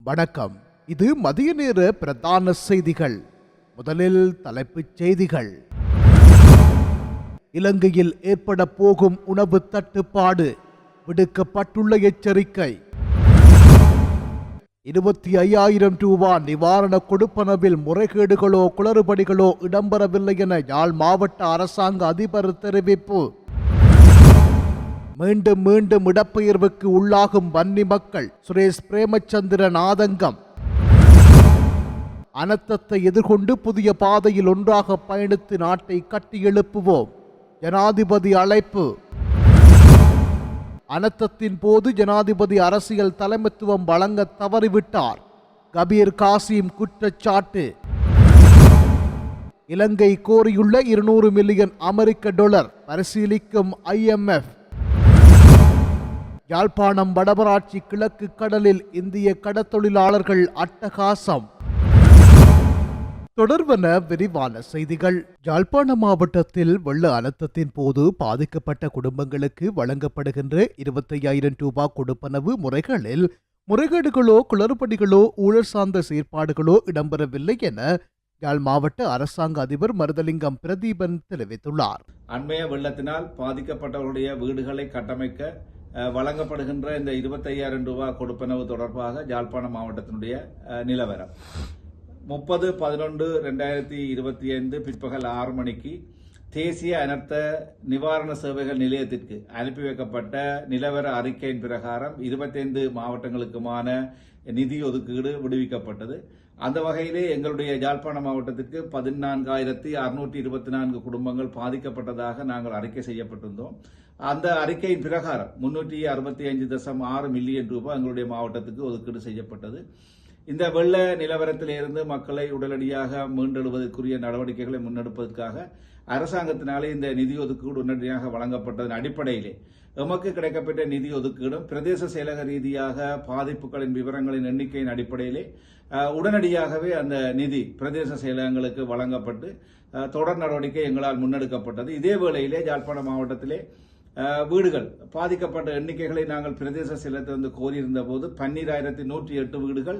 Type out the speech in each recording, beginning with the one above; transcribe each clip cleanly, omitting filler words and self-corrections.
வணக்கம். இது மதிய நேர பிரதான செய்திகள். முதலில் தலைப்புச் செய்திகள். இலங்கையில் ஏற்பட போகும் உணவு தட்டுப்பாடு, விடுக்கப்பட்டுள்ள எச்சரிக்கை. 25,000 ரூபாய் நிவாரண கொடுப்பனவில் முறைகேடுகளோ குளறுபடிகளோ இடம்பெறவில்லை என யாழ் மாவட்ட அரசாங்க அதிபர் தெரிவிப்பு. மீண்டும் மீண்டும் இடப்பெயர்வுக்கு உள்ளாகும் வன்னி மக்கள், சுரேஷ் பிரேமச்சந்திரன் ஆதங்கம். அனர்த்தத்தை எதிர்கொண்டு புதிய பாதையில் ஒன்றாக பயணித்து நாட்டை கட்டியெழுப்புவோம், ஜனாதிபதி அழைப்பு. அனர்த்தத்தின் போது ஜனாதிபதி அரசியல் தலைமைத்துவம் வழங்க தவறிவிட்டார், கபீர் காசிம் குற்றச்சாட்டு. இலங்கை கோரியுள்ள 200 மில்லியன் அமெரிக்க டாலர் பரிசீலிக்கும் IMF. யாழ்ப்பாணம் வடமராட்சி கிழக்கு கடலில் இந்திய கடற்தொழிலாளர்கள் அட்டகாசம். தொடர்வன விரிவான செய்திகள். யாழ்ப்பாணம் மாவட்டத்தில் வெள்ள அனர்த்தத்தின் போது பாதிக்கப்பட்ட குடும்பங்களுக்கு வழங்கப்படுகின்ற 25,000 ரூபாய் கொடுப்பனவு முறைகளில் முறைகேடுகளோ குளறுபடிகளோ ஊழல் சார்ந்த செயற்பாடுகளோ இடம்பெறவில்லை என யாழ் மாவட்ட அரசாங்க அதிபர் மருதலிங்கம் பிரதீபன் தெரிவித்துள்ளார். அண்மைய வெள்ளத்தினால் பாதிக்கப்பட்டவருடைய வீடுகளை கட்டமைக்க வழங்கப்படுகின்ற இந்த 25,000 ரூபாய் கொடுப்பனவு தொடர்பாக யாழ்ப்பாணம் மாவட்டத்தினுடைய நிலவரம் 30/11/2025 பிற்பகல் 6 மணிக்கு தேசிய அனர்த்த நிவாரண சேவைகள் நிலையத்திற்கு அனுப்பி வைக்கப்பட்ட நிலவர அறிக்கையின் பிரகாரம் 25 மாவட்டங்களுக்குமான நிதி ஒதுக்கீடு விடுவிக்கப்பட்டது. அந்த வகையிலே எங்களுடைய யாழ்ப்பாணம் மாவட்டத்திற்கு 14,624 குடும்பங்கள் பாதிக்கப்பட்டதாக நாங்கள் அறிக்கை செய்யப்பட்டிருந்தோம். அந்த அறிக்கையின் பிரகாரம் 365.6 மில்லியன் ரூபாய் எங்களுடைய மாவட்டத்துக்கு ஒதுக்கீடு செய்யப்பட்டது. இந்த வெள்ள நிலவரத்திலிருந்து மக்களை உடனடியாக மீண்டெழுவதற்குரிய நடவடிக்கைகளை முன்னெடுப்பதற்காக அரசாங்கத்தினாலே இந்த நிதி ஒதுக்கீடு உடனடியாக வழங்கப்பட்டதன் அடிப்படையிலே எமக்கு கிடைக்கப்பட்ட நிதி ஒதுக்கீடும் பிரதேச செயலக ரீதியாக பாதிப்புகளின் விவரங்களின் எண்ணிக்கையின் அடிப்படையிலே உடனடியாகவே அந்த நிதி பிரதேச செயலகங்களுக்கு வழங்கப்பட்டு தொடர் நடவடிக்கை எங்களால் முன்னெடுக்கப்பட்டது. இதே வேளையிலே யாழ்ப்பாணம் மாவட்டத்திலே வீடுகள் பாதிக்கப்பட்ட எண்ணிக்கைகளை நாங்கள் பிரதேச செயலகத்திலிருந்து கோரியிருந்த போது 12,108 வீடுகள்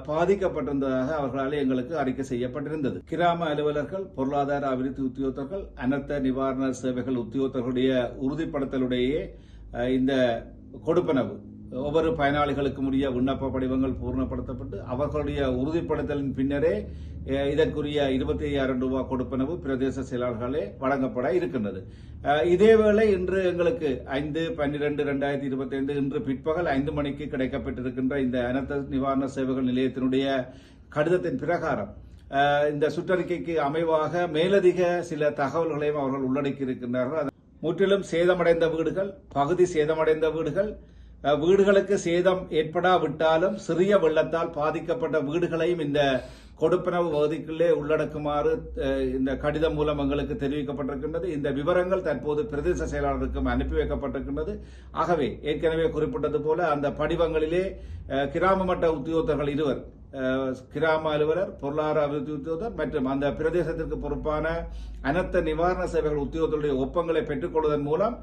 பாதிக்கப்பட்டிருந்ததாக அவர்களால் எங்களுக்கு அறிக்கை செய்யப்பட்டிருந்தது. கிராம அலுவலர்கள், பொருளாதார அபிவிருத்தி உத்தியோகத்தர்கள், அனர்த்த நிவாரண சேவைகள் உத்தியோகத்தர்களுடைய உறுதிப்படுத்தலுடைய இந்த கொடுப்பனவு ஒவ்வொரு பயனாளிகளுக்கும் உரிய விண்ணப்ப படிவங்கள் பூர்ணப்படுத்தப்பட்டு அவர்களுடைய உறுதிப்படுத்தலின் பின்னரே இதற்குரிய 25,000 ரூபாய் கொடுப்பனவு பிரதேச செயலாளர்களே வழங்கப்பட இருக்கின்றது. இதேவேளை இன்று எங்களுக்கு 5/12/2025 இன்று பிற்பகல் 5 மணிக்கு கிடைக்கப்பட்டிருக்கின்ற இந்த அனர்த்த நிவாரண சேவைகள் நிலையத்தினுடைய கடிதத்தின் பிரகாரம் இந்த சுற்றறிக்கைக்கு அமைவாக மேலதிக சில தகவல்களையும் அவர்கள் உள்ளடக்கி இருக்கின்றார்கள். முற்றிலும் சேதமடைந்த வீடுகள், பகுதி சேதமடைந்த வீடுகள், வீடுகளுக்கு சேதம் ஏற்படாவிட்டாலும் சிறிய வெள்ளத்தால் பாதிக்கப்பட்ட வீடுகளையும் இந்த கொடுப்பனவு பகுதிக்குள்ளே உள்ளடக்குமாறு இந்த கடிதம் மூலம் எங்களுக்கு தெரிவிக்கப்பட்டிருக்கின்றது. இந்த விவரங்கள் தற்போது பிரதேச செயலாளருக்கும் அனுப்பி வைக்கப்பட்டிருக்கின்றது. ஆகவே ஏற்கனவே குறிப்பிட்டது போல அந்த படிவங்களிலே கிராம மட்ட உத்தியோகத்தர்கள் இருவர், கிராம அலுவலர், பொருளாதார அபிவிருத்தி உத்தியோகத்தர் மற்றும் அந்த பிரதேசத்திற்கு பொறுப்பான அனர்த்த நிவாரண சேவைகள் உத்தியோகத்தருடைய ஒப்பங்களை பெற்றுக்கொள்வதன் மூலம்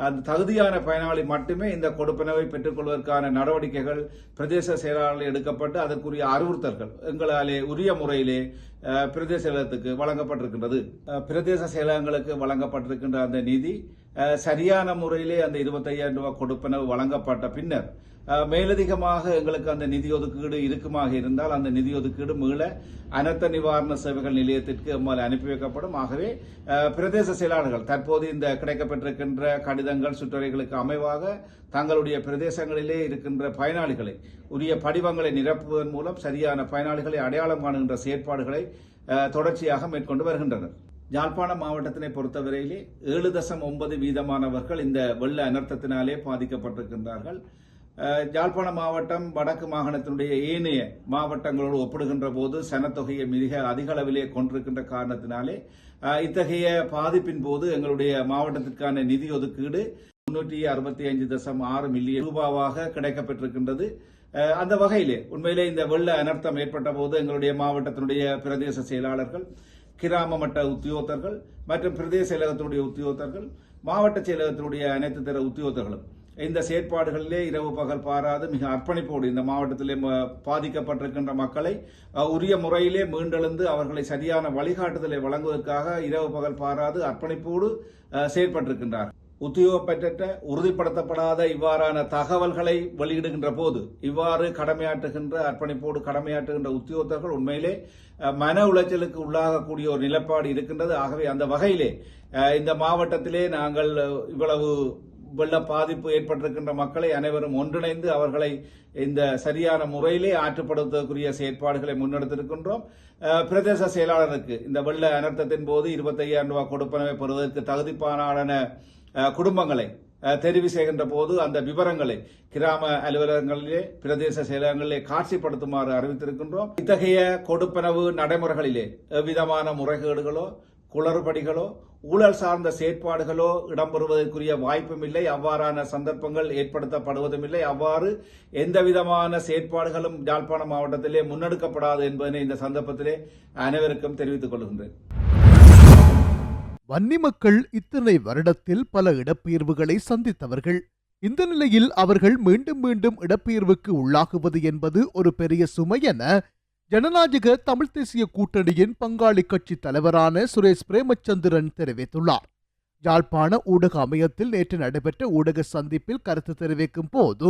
அந்த தகுதியான பயனாளி மட்டுமே இந்த கொடுப்பனவை பெற்றுக்கொள்வதற்கான நடவடிக்கைகள் பிரதேச செயலாளர்கள் எடுக்கப்பட்டு அதற்குரிய அறிவுறுத்தல்கள் எங்களாலே உரிய முறையிலே பிரதேச செயலகத்துக்கு வழங்கப்பட்டிருக்கின்றது. பிரதேச செயலகங்களுக்கு வழங்கப்பட்டிருக்கின்ற அந்த நிதி சரியான முறையிலே அந்த 25,000 ரூபாய் கொடுப்பனவு வழங்கப்பட்ட பின்னர் மேலதிகமாக எங்களுக்கு அந்த நிதி ஒதுக்கீடு இருக்குமாக இருந்தால் அந்த நிதி ஒதுக்கீடு மீள அனர்த்த நிவாரண சேவைகள் நிலையத்திற்கு எம்மால் அனுப்பி வைக்கப்படும். ஆகவே பிரதேச செயலாளர்கள் தற்போது இந்த கிடைக்கப்பட்டிருக்கின்ற கடிதங்கள் சுற்றறிகளுக்கு அமைவாக தங்களுடைய பிரதேசங்களிலே இருக்கின்ற பயனாளிகளை உரிய படிவங்களை நிரப்புவதன் மூலம் சரியான பயனாளிகளை அடையாளம் காணுகின்ற செயற்பாடுகளை தொடர்ச்சியாக மேற்கொண்டு வருகின்றனர். யாழ்ப்பாணம் மாவட்டத்தினை பொறுத்தவரையிலே 7.9% இந்த வெள்ள அனர்த்தத்தினாலே பாதிக்கப்பட்டிருக்கின்றார்கள். யாழ்ப்பாணம் மாவட்டம் வடக்கு மாகாணத்தினுடைய ஏனைய மாவட்டங்களோடு ஒப்பிடுகின்ற போது சனத்தொகையை மிக அதிக அளவிலே கொண்டிருக்கின்ற காரணத்தினாலே இத்தகைய பாதிப்பின் போது எங்களுடைய மாவட்டத்திற்கான நிதி ஒதுக்கீடு 365.6 மில்லியன் ரூபாவாக கிடைக்கப்பட்டிருக்கின்றது. அந்த வகையிலே உண்மையிலே இந்த வெள்ள அனர்த்தம் ஏற்பட்ட போது எங்களுடைய மாவட்டத்தினுடைய பிரதேச செயலாளர்கள், கிராம மட்ட உத்தியோகத்தர்கள் மற்றும் பிரதேச செயலகத்தினுடைய உத்தியோகத்தர்கள், மாவட்ட செயலகத்தினுடைய அனைத்து தர உத்தியோகத்தர்களும் இந்த செயற்பாடுகளிலே இரவு பகல் பாராது மிக அர்ப்பணிப்போடு இந்த மாவட்டத்திலே பாதிக்கப்பட்டிருக்கின்ற மக்களை உரிய முறையிலே மீண்டெழுந்து அவர்களை சரியான வழிகாட்டுதலை வழங்குவதற்காக இரவு பகல் பாராது அர்ப்பணிப்போடு செயற்பட்டிருக்கின்றார். உத்தியோகப்பற்ற உறுதிப்படுத்தப்படாத இவ்வாறான தகவல்களை வெளியிடுகின்ற போது இவ்வாறு கடமையாற்றுகின்ற அர்ப்பணிப்போடு கடமையாற்றுகின்ற உத்தியோகத்தர்கள் உண்மையிலே மன உளைச்சலுக்கு உள்ளாகக்கூடிய ஒரு நிலைப்பாடு இருக்கின்றது. ஆகவே அந்த வகையிலே இந்த மாவட்டத்திலே நாங்கள் இவ்வளவு வெள்ள பாதிப்பு ஏற்பட்டிருக்கின்ற மக்களை அனைவரும் ஒன்றிணைந்து அவர்களை இந்த சரியான முறையிலே ஆற்றுப்படுத்தக்கூடிய செயற்பாடுகளை முன்னெடுத்திருக்கின்றோம். பிரதேச செயலாளருக்கு இந்த வெள்ள அனர்த்தத்தின் போது 25,000 ரூபாய் கொடுப்பனவை பெறுவதற்கு தகுதிப்பான குடும்பங்களை தெரிவு செய்கின்ற போது அந்த விவரங்களை கிராம அலுவலகங்களிலே பிரதேச செயலகங்களிலே காட்சிப்படுத்துமாறு அறிவித்திருக்கின்றோம். இத்தகைய கொடுப்பனவு நடைமுறைகளிலே எவ்விதமான முறைகேடுகளோ குளறுபடிகளோ ஊழல் சார்ந்த செயற்பாடுகளோ இடம்பெறுவதற்குரிய வாய்ப்பும் இல்லை. அவ்வாறான சந்தர்ப்பங்கள் ஏற்படுத்தப்படுவதும் இல்லை. அவ்வாறு எந்தவிதமான செயற்பாடுகளும் யாழ்ப்பாணம் மாவட்டத்திலே முன்னெடுக்கப்படாது என்பதனை இந்த சந்தர்ப்பத்திலே அனைவருக்கும் தெரிவித்துக் கொள்கின்றேன். வன்னி மக்கள் இத்தனை வருடத்தில் பல இடப்பெயர்வுகளை சந்தித்தவர்கள். இந்த நிலையில் அவர்கள் மீண்டும் மீண்டும் இடப்பெயர்வுக்கு உள்ளாகுவது என்பது ஒரு பெரிய சுமை என ஜனநாயக தமிழ் தேசிய கூட்டணியின் பங்காளி கட்சி தலைவரான சுரேஷ் பிரேமச்சந்திரன் தெரிவித்துள்ளார். யாழ்ப்பாண ஊடக அமையத்தில் நேற்று நடைபெற்ற ஊடக சந்திப்பில் கருத்து தெரிவிக்கும் போது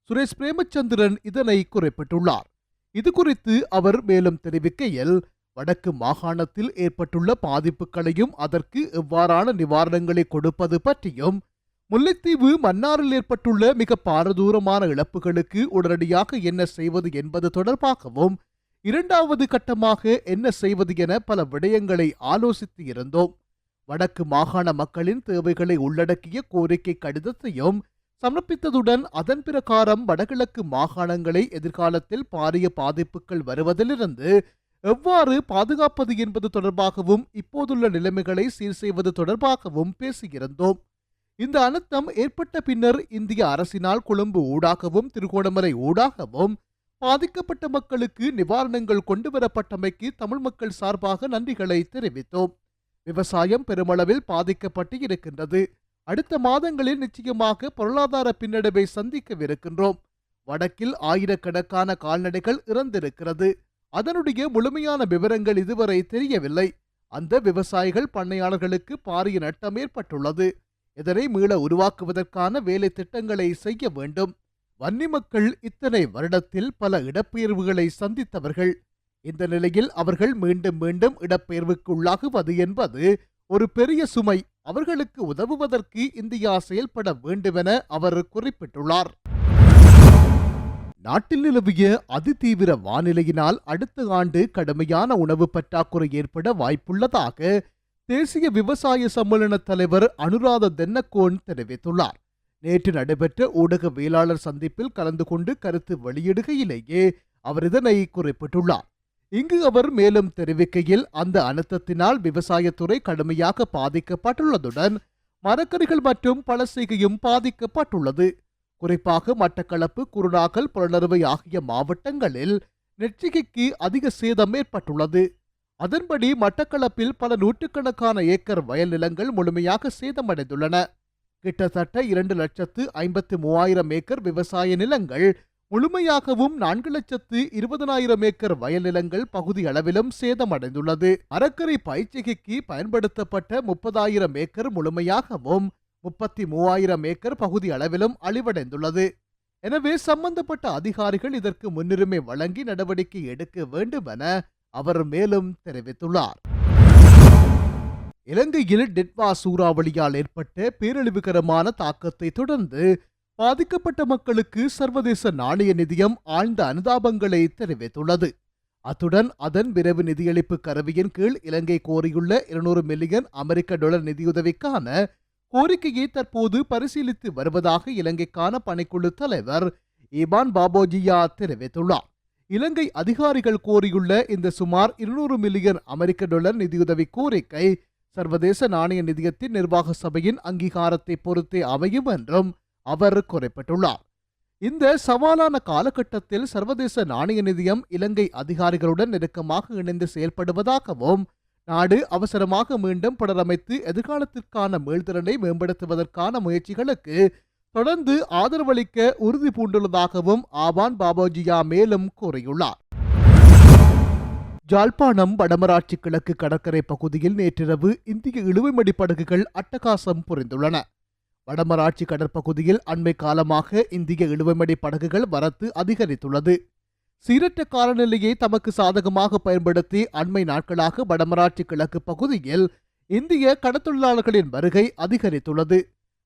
சுரேஷ் பிரேமச்சந்திரன் இதனை குறிப்பிட்டுள்ளார். இதுகுறித்து அவர் மேலும் தெரிவிக்கையில், வடக்கு மாகாணத்தில் ஏற்பட்டுள்ள பாதிப்புகளையும் அதற்கு எவ்வாறான நிவாரணங்களை கொடுப்பது பற்றியும், முல்லைத்தீவு மன்னாரில் ஏற்பட்டுள்ள மிக பாரதூரமான இழப்புகளுக்கு உடனடியாக என்ன செய்வது என்பது தொடர்பாகவும், இரண்டாவது கட்டமாக என்ன செய்வது என பல விடயங்களை ஆலோசித்து இருந்தோம். வடக்கு மாகாண மக்களின் தேவைகளை உள்ளடக்கிய கோரிக்கை கடிதத்தையும் சமர்ப்பித்ததுடன் அதன் பிரகாரம் வடகிழக்கு மாகாணங்களை எதிர்காலத்தில் பாரிய பாதிப்புகள் வருவதிலிருந்து எவ்வாறு பாதுகாப்பது என்பது தொடர்பாகவும் இப்போதுள்ள நிலைமைகளை சீர் செய்வது தொடர்பாகவும் பேசியிருந்தோம். இந்த அனர்த்தம் ஏற்பட்ட பின்னர் இந்திய அரசினால் கொழும்பு ஊடாகவும் திருகோணமலை ஊடாகவும் பாதிக்கப்பட்ட மக்களுக்கு நிவாரணங்கள் கொண்டுவரப்பட்டமைக்கு தமிழ் மக்கள் சார்பாக நன்றிகளை தெரிவித்தோம். விவசாயம் பெருமளவில் பாதிக்கப்பட்டு இருக்கின்றது. அடுத்த மாதங்களில் நிச்சயமாக பொருளாதார பின்னடைவை சந்திக்கவிருக்கின்றோம். வடக்கில் ஆயிரக்கணக்கான கால்நடைகள் இறந்திருக்கிறது. அதனுடைய முழுமையான விவரங்கள் இதுவரை தெரியவில்லை. அந்த விவசாயிகள் பண்ணையாளர்களுக்கு பாரிய நட்டம் ஏற்பட்டுள்ளது. இதனை மீள உருவாக்குவதற்கான வேலை திட்டங்களை செய்ய வேண்டும். வன்னி மக்கள் இத்தனை வருடத்தில் பல இடப்பெயர்வுகளை சந்தித்தவர்கள். இந்த நிலையில் அவர்கள் மீண்டும் மீண்டும் இடப்பெயர்வுக்கு உள்ளாகுவது என்பது ஒரு பெரிய சுமை. அவர்களுக்கு உதவுவதற்கு இந்தியா செயல்பட வேண்டுமென அவர் குறிப்பிட்டுள்ளார். நாட்டில் நிலவிய அதிதீவிர வானிலையினால் அடுத்த ஆண்டு கடுமையான உணவு பற்றாக்குறை ஏற்பட வாய்ப்புள்ளதாக தேசிய விவசாய சம்மேளன தலைவர் அனுராத தென்னக்கோன் தெரிவித்துள்ளார். நேற்று நடைபெற்ற ஊடகவியலாளர் சந்திப்பில் கலந்து கொண்டு கருத்து வெளியிடுகையிலேயே அவர் இதனை குறிப்பிட்டுள்ளார். இங்கு அவர் மேலும் தெரிவிக்கையில், அந்த அனர்த்தத்தினால் விவசாயத்துறை கடுமையாக பாதிக்கப்பட்டுள்ளதுடன் மரக்கறிகள் மற்றும் பழசெய்கையும் பாதிக்கப்பட்டுள்ளது. குறிப்பாக மட்டக்களப்பு, குருநாகல், புலனறுவை ஆகிய மாவட்டங்களில் நெற்றிகைக்கு அதிக சேதம் ஏற்பட்டுள்ளது. அதன்படி மட்டக்களப்பில் பல நூற்றுக்கணக்கான ஏக்கர் வயல் நிலங்கள் முழுமையாக சேதமடைந்துள்ளன. கிட்டத்தட்ட 2,53,000 ஏக்கர் விவசாய நிலங்கள் முழுமையாகவும் 4,20,000 ஏக்கர் வயல் நிலங்கள் பகுதி அளவிலும் சேதமடைந்துள்ளது. மரக்கறி பயிற்சிகைக்கு பயன்படுத்தப்பட்ட 30,000 ஏக்கர் முழுமையாகவும் 33,000 ஏக்கர் பகுதி அளவிலும் அழிவடைந்துள்ளது. எனவே சம்பந்தப்பட்ட அதிகாரிகள் இதற்கு முன்னுரிமை வழங்கி நடவடிக்கை எடுக்க வேண்டும் என அவர் மேலும் தெரிவித்துள்ளார். இலங்கையில் டெட்வா சூறாவளியால் ஏற்பட்ட பேரழிவுகரமான தாக்கத்தை தொடர்ந்து பாதிக்கப்பட்ட மக்களுக்கு சர்வதேச நாணய நிதியம் ஆழ்ந்த அனுதாபங்களை தெரிவித்துள்ளது. அத்துடன் அதன் விரைவு நிதியளிப்பு கருவியின் கீழ் இலங்கை கோரியுள்ள 200 மில்லியன் அமெரிக்க டாலர் நிதியுதவிக்கான கோரிக்கையை தற்போது பரிசீலித்து வருவதாக இலங்கைக்கான பணிக்குழு தலைவர் இபான் பாபோஜியா தெரிவித்துள்ளார். இலங்கை அதிகாரிகள் கோரியுள்ள இந்த சுமார் 200 மில்லியன் அமெரிக்க டாலர் நிதியுதவி கோரிக்கை சர்வதேச நாணய நிதியத்தின் நிர்வாக சபையின் அங்கீகாரத்தை பொறுத்தே அமையும் என்றும் அவர் குறிப்பிட்டுள்ளார். இந்த சவாலான காலகட்டத்தில் சர்வதேச நாணய நிதியம் இலங்கை அதிகாரிகளுடன் நெருக்கமாக இணைந்து செயல்படுவதாகவும், நாடு அவசரமாக மீண்டும் புனரமைத்து எதிர்காலத்திற்கான மீள்திறனை மேம்படுத்துவதற்கான முயற்சிகளுக்கு தொடர்ந்து ஆதரவளிக்க உறுதி பூண்டுள்ளதாகவும் ஆவான் பாபோஜியா மேலும் கூறியுள்ளார். ஜாழ்ப்பாணம் வடமராட்சி கிழக்கு கடற்கரை பகுதியில் நேற்றிரவு இந்திய இழுவைமடி படகுகள் அட்டகாசம் புரிந்துள்ளன. வடமராட்சி கடற்பகுதியில் அண்மை காலமாக இந்திய இழுவைமடி படகுகள் வரத்து அதிகரித்துள்ளது. சீரற்ற காலநிலையை தமக்கு சாதகமாக பயன்படுத்தி அண்மை நாட்களாக வடமராட்சி கிழக்கு பகுதியில் இந்திய கடற்தொழிலாளர்களின் வருகை அதிகரித்துள்ளது.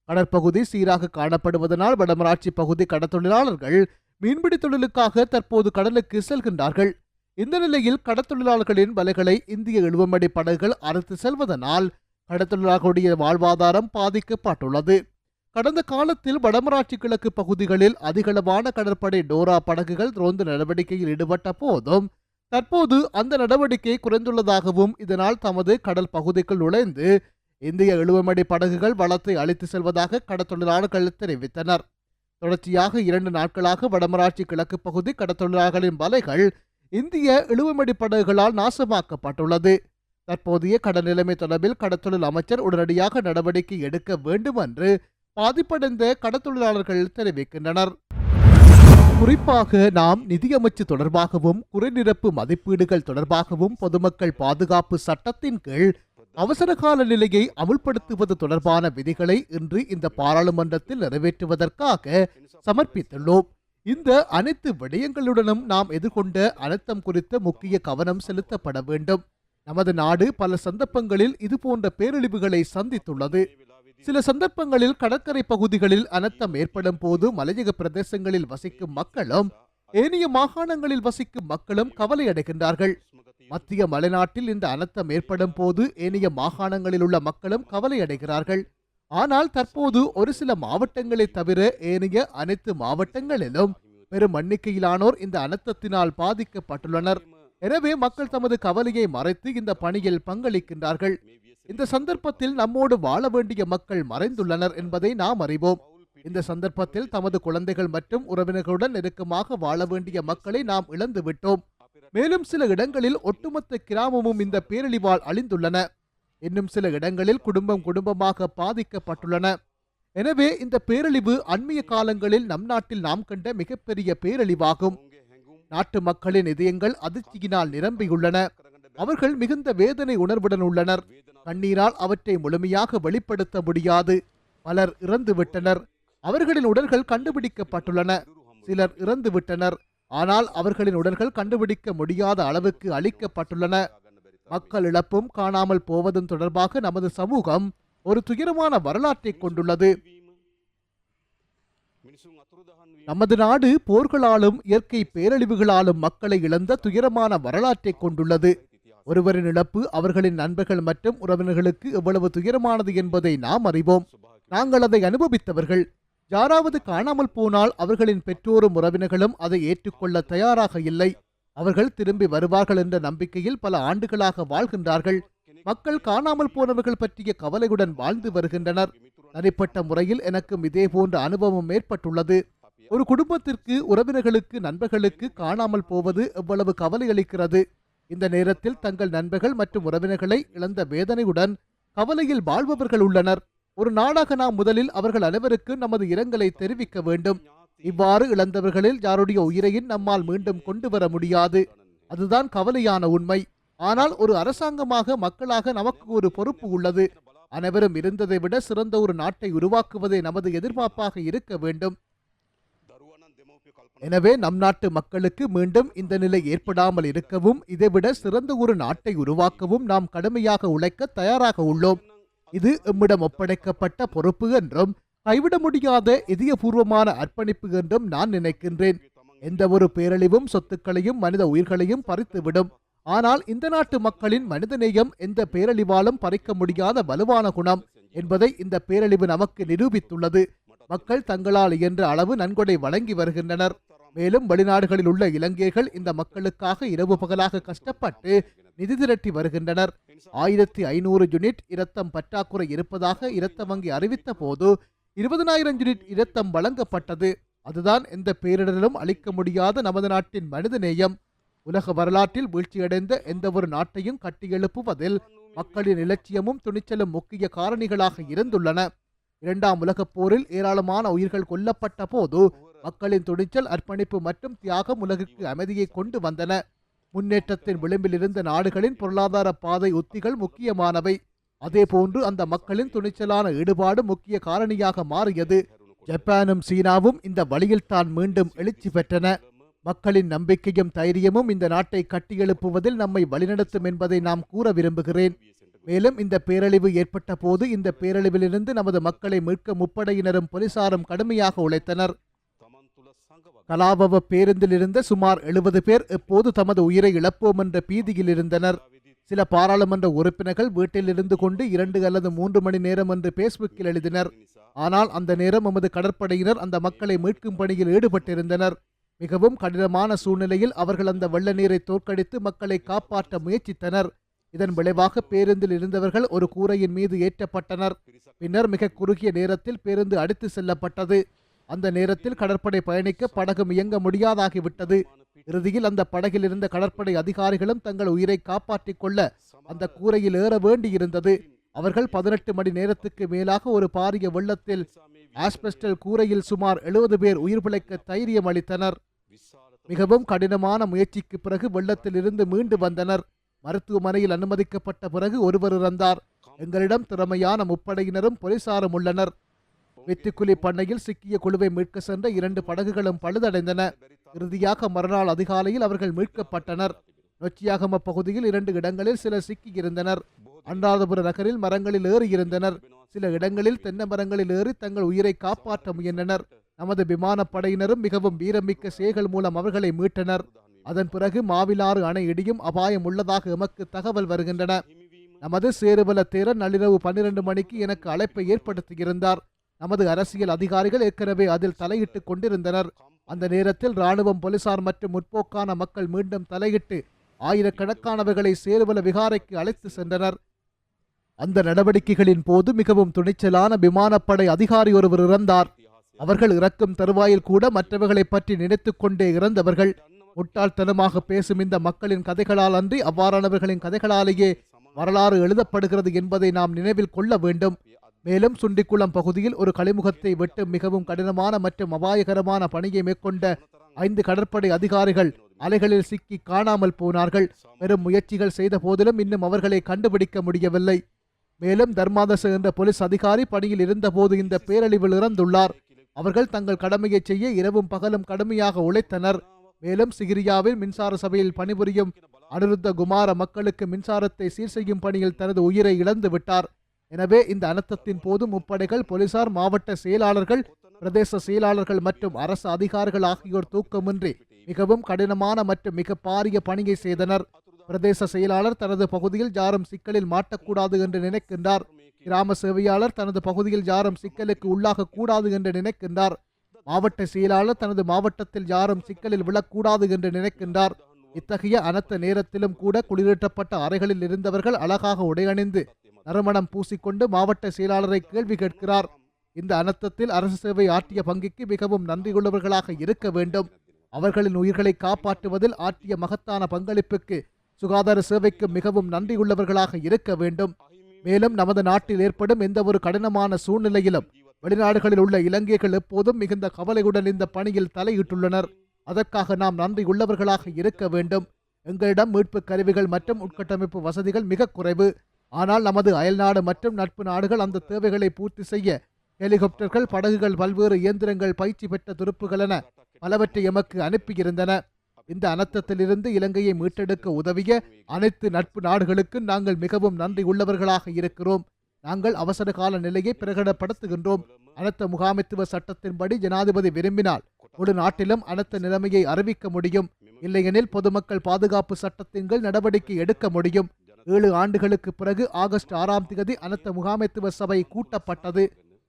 கடற்பகுதி சீராக காணப்படுவதனால் வடமராட்சி பகுதி கடற்தொழிலாளர்கள் மீன்பிடி தொழிலுக்காக தற்போது கடலுக்கு செல்கின்றார்கள். இந்த நிலையில் கடற்தொழிலாளர்களின் வலைகளை இந்திய இழுவமடி படகுகள் அறுத்து செல்வதனால் கடற்தொழிலாளர்களுடைய வாழ்வாதாரம் பாதிக்கப்பட்டுள்ளது. கடந்த காலத்தில் வடமராட்சி கிழக்கு பகுதிகளில் அதிகளவான கடற்படை டோரா படகுகள் ரோந்து நடவடிக்கையில் ஈடுபட்ட போதும் தற்போது அந்த நடவடிக்கை குறைந்துள்ளதாகவும் இதனால் தமது கடல் பகுதிக்குள் நுழைந்து இந்திய இழுவமடி படகுகள் வளத்தை அழித்து செல்வதாக கடற்தொழிலாளர்கள் தெரிவித்தனர். தொடர்ச்சியாக 2 நாட்களாக வடமராட்சி கிழக்கு பகுதி கடற்தொழிலாளர்களின் வலைகள் இந்திய இழுவமடி படகுகளால் நாசமாக்கப்பட்டுள்ளது. தற்போதைய கடல் நிலைமை தொடர்பில் கடற்தொழில் அமைச்சர் உடனடியாக நடவடிக்கை எடுக்க வேண்டும் என்று பாதிப்படைந்த கடற்தொழிலாளர்கள் தெரிவிக்கின்றனர். குறிப்பாக நாம் நிதியமைச்சு தொடர்பாகவும் குறைநிரப்பு மதிப்பீடுகள் தொடர்பாகவும் பொதுமக்கள் பாதுகாப்பு சட்டத்தின் கீழ் அவசரகால நிலையை அமுல்படுத்துவது தொடர்பான விதிகளை இன்று இந்த பாராளுமன்றத்தில் நிறைவேற்றுவதற்காக சமர்ப்பித்துள்ளோம். இந்த அனைத்து விடயங்களுடனும் நாம் எதிர்கொண்ட அனர்த்தம் குறித்த முக்கிய கவனம் செலுத்தப்பட வேண்டும். நமது நாடு பல சந்தர்ப்பங்களில் இதுபோன்ற பேரழிவுகளை சந்தித்துள்ளது. சில சந்தர்ப்பங்களில் கடற்கரை பகுதிகளில் அனர்த்தம் ஏற்படும் போது மலையக பிரதேசங்களில் வசிக்கும் மக்களும் ஏனைய மாகாணங்களில் வசிக்கும் மக்களும் கவலை அடைகின்றார்கள். மத்திய மலைநாட்டில் இந்த அனர்த்தம் ஏற்படும் போது ஏனைய மாகாணங்களில் உள்ள மக்களும் கவலை அடைகிறார்கள். ஆனால் தற்போது ஒரு சில மாவட்டங்களை தவிர ஏனைய அனைத்து மாவட்டங்களிலும் பெரும் எண்ணிக்கையிலானோர் இந்த அனர்த்தத்தினால் பாதிக்கப்பட்டுள்ளனர். எனவே மக்கள் தமது கவலையை மறைத்து இந்த பணியில் பங்களிக்கின்றார்கள். இந்த சந்தர்ப்பத்தில் நம்மோடு வாழ வேண்டிய மக்கள் மறைந்துள்ளனர் என்பதை நாம் அறிவோம். இந்த சந்தர்ப்பத்தில் தமது குழந்தைகள் மற்றும் உறவினர்களுடன் நெருக்கமாக வாழ வேண்டிய மக்களை நாம் இழந்து விட்டோம். மேலும் சில இடங்களில் ஒட்டுமொத்த கிராமமும் இந்த பேரழிவால் அழிந்துள்ளன. இன்னும் சில இடங்களில் குடும்பமாக பாதிக்கப்பட்டுள்ளன. எனவே இந்த பேரழிவு அண்மைய காலங்களில் நம் நாட்டில் நாம் கண்ட மிகப்பெரிய பேரழிவாகும். நாட்டு மக்களின் இதயங்கள் அதிர்ச்சியினால் நிரம்பியுள்ளன. அவர்கள் மிகுந்த வேதனை உணர்வுடன் உள்ளனர். கண்ணீரால் அவற்றை முழுமையாக வெளிப்படுத்த முடியாது. பலர் இறந்துவிட்டனர். அவர்களின் உடல்கள் கண்டுபிடிக்கப்பட்டுள்ளன. சிலர் இறந்துவிட்டனர். ஆனால் அவர்களின் உடல்கள் கண்டுபிடிக்க முடியாத அளவுக்கு அழிக்கப்பட்டுள்ளன. மக்கள் இழப்பும் காணாமல் போவதும் தொடர்பாக நமது சமூகம் ஒரு துயரமான வரலாற்றை கொண்டுள்ளது. நமது நாடு போர்களாலும் இயற்கை பேரழிவுகளாலும் மக்களை இழந்த துயரமான வரலாற்றை கொண்டுள்ளது. ஒருவரின் இழப்பு அவர்களின் நண்பர்கள் மற்றும் உறவினர்களுக்கு எவ்வளவு துயரமானது என்பதை நாம் அறிவோம். நாங்கள் அதை அனுபவித்தவர்கள். யாராவது காணாமல் போனால் அவர்களின் பெற்றோரும் உறவினர்களும் அதை ஏற்றுக்கொள்ள தயாராக இல்லை. அவர்கள் திரும்பி வருவார்கள் என்ற நம்பிக்கையில் பல ஆண்டுகளாக வாழ்கின்றார்கள். மக்கள் காணாமல் போனவர்கள் பற்றிய கவலையுடன் வாழ்ந்து வருகின்றனர். தனிப்பட்ட முறையில் எனக்கும் இதே போன்ற அனுபவம் ஏற்பட்டுள்ளது. ஒரு குடும்பத்திற்கு, உறவினர்களுக்கு, நண்பர்களுக்கு காணாமல் போவது எவ்வளவு கவலை அளிக்கிறது. இந்த நேரத்தில் தங்கள் நண்பர்கள் மற்றும் உறவினர்களை இழந்த வேதனையுடன் கவலையில் வாழ்பவர்கள் உள்ளனர். ஒரு நாடாக நாம் முதலில் அவர்கள் அனைவருக்கும் நமது இரங்கலை தெரிவிக்க வேண்டும். இவ்வாறு இழந்தவர்களில் யாருடைய உயிரையும் நம்மால் மீண்டும் கொண்டு வர முடியாது. அதுதான் கவலையான உண்மை. ஆனால் ஒரு அரசாங்கமாக, மக்களாக நமக்கு ஒரு பொறுப்பு உள்ளது. அனைவரும் இருந்ததை விட சிறந்த ஒரு நாட்டை உருவாக்குவதே நமது எதிர்பார்ப்பாக இருக்க வேண்டும். எனவே நம் நாட்டு மக்களுக்கு மீண்டும் இந்த நிலை ஏற்படாமல் இருக்கவும், இதைவிட சிறந்த ஒரு நாட்டை உருவாக்கவும் நாம் கடுமையாக உழைக்க தயாராக உள்ளோம். இது எம்மிடம் ஒப்படைக்கப்பட்ட பொறுப்பு என்றும் கைவிட முடியாத இதயபூர்வமான அர்ப்பணிப்பு என்றும் நான் நினைக்கின்றேன். எந்த ஒரு பேரழிவும் சொத்துக்களையும் மனித உயிர்களையும் பறித்துவிடும். ஆனால் இந்த நாட்டு மக்களின் மனிதநேயம் எந்த பேரழிவாலும் பறிக்க முடியாத வலுவான குணம் என்பதை இந்த பேரழிவு நமக்கு நிரூபித்துள்ளது. மக்கள் தங்களால் இயன்ற அளவு நன்கொடை வழங்கி வருகின்றனர். மேலும் வெளிநாடுகளில் உள்ள இலங்கையர்கள் இந்த மக்களுக்காக இரவு பகலாக கஷ்டப்பட்டு நிதி திரட்டி வருகின்றனர். 1500 யூனிட் இரத்தம் பற்றாக்குறை இருப்பதாக இரத்த வங்கி அறிவித்த போது 20,000 யூனிட் இரத்தம் வழங்கப்பட்டது. அதுதான் எந்த பேரிடரிலும் அளிக்க முடியாத நமது நாட்டின் மனிதநேயம். உலக வரலாற்றில் வீழ்ச்சியடைந்த எந்த ஒரு நாட்டையும் கட்டியெழுப்புவதில் மக்களின் இலட்சியமும் துணிச்சலும் முக்கிய காரணிகளாக இருந்துள்ளன. இரண்டாம் உலகப் போரில் ஏராளமான உயிர்கள் கொல்லப்பட்ட போது மக்களின் துணிச்சல், அர்ப்பணிப்பு மற்றும் தியாகம் உலகிற்கு அமைதியை கொண்டு வந்தன. முன்னேற்றத்தின் விளிம்பில் இருந்த நாடுகளின் பொருளாதார பாதை உத்திகள் முக்கியமானவை. அதேபோன்று அந்த மக்களின் துணிச்சலான ஈடுபாடு முக்கிய காரணியாக மாறியது. ஜப்பானும் சீனாவும் இந்த வழியில் தான் மீண்டும் எழுச்சி பெற்றன. மக்களின் நம்பிக்கையும் தைரியமும் இந்த நாட்டை கட்டியெழுப்புவதில் நம்மை வழிநடத்தும் என்பதை நாம் கூற விரும்புகிறேன். மேலும் இந்த பேரழிவு ஏற்பட்ட போது இந்த பேரழிவிலிருந்து நமது மக்களை மீட்க முப்படையினரும் போலீசாரும் கடுமையாக உழைத்தனர். கலாபவ பேருந்தில் இருந்த சுமார் 70 பேர் எப்போது தமது உயிரை இழப்போம் என்ற பீதியில் இருந்தனர். சில பாராளுமன்ற உறுப்பினர்கள் வீட்டில் இருந்து கொண்டு 2 அல்லது 3 மணி நேரம் என்று பேஸ்புக்கில் எழுதினர். ஆனால் அந்த நேரம் நமது கடற்படையினர் அந்த மக்களை மீட்கும் பணியில் ஈடுபட்டிருந்தனர். மிகவும் கடினமான சூழ்நிலையில் அவர்கள் அந்த வெள்ள நீரை தோற்கடித்து மக்களை காப்பாற்ற முயற்சித்தனர். இதன் விளைவாக பேருந்தில் இருந்தவர்கள் ஒரு கூரையின் மீது ஏற்றப்பட்டனர். பின்னர் மிக குறுகிய நேரத்தில் பேருந்து அடித்து செல்லப்பட்டது. அந்த நேரத்தில் கடற்படை பயணிக்க படகும் இயங்க முடியாதாகிவிட்டது. இறுதியில் அந்த படகில் இருந்த கடற்படை அதிகாரிகளும் தங்கள் உயிரை காப்பாற்றிக் கொள்ள அந்த கூரையில் ஏற வேண்டியிருந்தது. அவர்கள் 18 மணி நேரத்துக்கு மேலாக ஒரு பாரிய வெள்ளத்தில் ஆஸ்பெஸ்டல் கூரையில் சுமார் 70 பேர் உயிர் பிழைக்க தைரியம் அளித்தனர். மிகவும் கடினமான முயற்சிக்கு பிறகு வெள்ளத்தில் இருந்து மீண்டு வந்தனர். மருத்துவமனையில் அனுமதிக்கப்பட்ட பிறகு ஒருவர் இறந்தார். எங்களிடம் திறமையான முப்படையினரும் போலீசாரும் உள்ளனர். வெட்டுக்குழி பண்ணையில் சிக்கிய குழுவை மீட்க சென்ற 2 படகுகளும் பழுதடைந்தன. இறுதியாக மறுநாள் அதிகாலையில் அவர்கள் மீட்கப்பட்டனர். நொச்சியாகம பகுதியில் 2 இடங்களில் சிலர் சிக்கியிருந்தனர். அனுராதபுர நகரில் மரங்களில் ஏறியிருந்தனர். சில இடங்களில் தென்னை மரங்களில் ஏறி தங்கள் உயிரை காப்பாற்ற முயன்றனர். நமது விமானப்படையினரும் மிகவும் வீரமிக்க செயல்கள் மூலம் அவர்களை மீட்டனர். அதன் பிறகு மாவிலாறு அணை இடியும் அபாயம் உள்ளதாக எமக்கு தகவல் வருகின்றன. நமது சேருவல தேரர் நள்ளிரவு 12 மணிக்கு எனக்கு அழைப்பை ஏற்படுத்தியிருந்தார். நமது அரசியல் அதிகாரிகள் ஏற்கனவே அதில் தலையிட்டுக் கொண்டிருந்தனர். அந்த நேரத்தில் இராணுவம், போலீசார் மற்றும் முற்போக்கான மக்கள் மீண்டும் தலையிட்டு ஆயிரக்கணக்கானவர்களை சேருவல விகாரைக்கு அழைத்து சென்றனர். அந்த நடவடிக்கைகளின் போது மிகவும் துணிச்சலான விமானப்படை அதிகாரி ஒருவர் இறந்தார். அவர்கள் இறக்கும் தருவாயில் கூட மற்றவர்களை பற்றி நினைத்து கொண்டே இறந்தவர்கள். முட்டாள்தனமாக பேசும் இந்த மக்களின் கதைகளால் அன்றி அவ்வாறானவர்களின் கதைகளாலேயே வரலாறு எழுதப்படுகிறது என்பதை நாம் நினைவில் கொள்ள வேண்டும். மேலும் சுண்டிக்குளம் பகுதியில் ஒரு கழிமுகத்தை வெட்டும் மிகவும் கடினமான மற்றும் அபாயகரமான பணியை மேற்கொண்ட 5 கடற்படை அதிகாரிகள் அலைகளில் சிக்கி காணாமல் போனார்கள். பெரும் முயற்சிகள் செய்த போதிலும் இன்னும் அவர்களை கண்டுபிடிக்க முடியவில்லை. மேலும் தர்மாதச என்ற போலீஸ் அதிகாரி பணியில் இருந்தபோது இந்த பேரழிவில் இறந்துள்ளார். அவர்கள் தங்கள் கடமையை செய்ய இரவும் பகலும் கடுமையாக உழைத்தனர். மேலும் சிகிரியாவில் மின்சார சபையில் பணிபுரியும் அனிருத்த குமார மக்களுக்கு மின்சாரத்தை சீர் செய்யும் பணியில் தனது உயிரை இழந்து விட்டார். எனவே இந்த அனர்த்தத்தின் போது முப்படைகள், போலீசார், மாவட்ட செயலாளர்கள், பிரதேச செயலாளர்கள் மற்றும் அரசு அதிகாரிகள் ஆகியோர் தூக்கமின்றி மிகவும் கடினமான மற்றும் மிக பாரிய பணியை செய்தனர். பிரதேச செயலாளர் தனது பகுதியில் யாரும் சிக்கலில் மாட்டக்கூடாது என்று நினைக்கின்றார். கிராம சேவையாளர் தனது பகுதியில் யாரும் சிக்கலுக்கு உள்ளாக கூடாது என்று நினைக்கின்றார். மாவட்ட செயலாளர் தனது மாவட்டத்தில் யாரும் சிக்கலில் விழக்கூடாது என்று நினைக்கின்றார். இத்தகைய அனர்த்த நேரத்திலும் கூட குளிரூட்டப்பட்ட அறைகளில் இருந்தவர்கள் அழகாக உடையணிந்து நறுமணம் பூசிக்கொண்டு மாவட்ட செயலாளரை கேள்வி கேட்கிறார். இந்த அனர்த்தத்தில் அரசு சேவை ஆற்றிய பங்குக்கு மிகவும் நன்றியுள்ளவர்களாக இருக்க வேண்டும். அவர்களின் உயிர்களை காப்பாற்றுவதில் ஆற்றிய மகத்தான பங்களிப்புக்கு சுகாதார சேவைக்கு மிகவும் நன்றியுள்ளவர்களாக இருக்க வேண்டும். மேலும் நமது நாட்டில் ஏற்படும் எந்த ஒரு கடினமான சூழ்நிலையிலும் வெளிநாடுகளில் உள்ள இலங்கையர்கள் எப்போதும் மிகுந்த கவலையுடன் இந்த பணியில் தலையிட்டுள்ளனர். அதற்காக நாம் நன்றி உள்ளவர்களாக இருக்க வேண்டும். எங்களிடம் மீட்பு கருவிகள் மற்றும் உட்கட்டமைப்பு வசதிகள் மிக குறைவு. ஆனால் நமது அயல்நாடு மற்றும் நட்பு நாடுகள் அந்த தேவைகளை பூர்த்தி செய்ய ஹெலிகாப்டர்கள், படகுகள், பல்வேறு இயந்திரங்கள், பயிற்சி பெற்ற துருப்புகள் என பலவற்றை எமக்கு அனுப்பியிருந்தன. இந்த அனர்த்தத்திலிருந்து இலங்கையை மீட்டெடுக்க உதவிய அனைத்து நட்பு நாடுகளுக்கு நாங்கள் மிகவும் நன்றி உள்ளவர்களாக இருக்கிறோம். நாங்கள் அவசர கால நிலையை பிரகடனப்படுத்துகின்றோம். அனர்த்த முகாமைத்துவ சட்டத்தின்படி ஜனாதிபதி விரும்பினால் முழு நாட்டிலும் அனர்த்த நிலைமையை அறிவிக்க முடியும். இல்லையெனில் பொதுமக்கள் பாதுகாப்பு சட்டத்தின் கீழ் நடவடிக்கை எடுக்க முடியும். 7 ஆண்டுகளுக்கு பிறகு ஆகஸ்ட் 6ஆம் தேதி அனர்த்த முகாமைத்துவ சபை கூட்டப்பட்டது.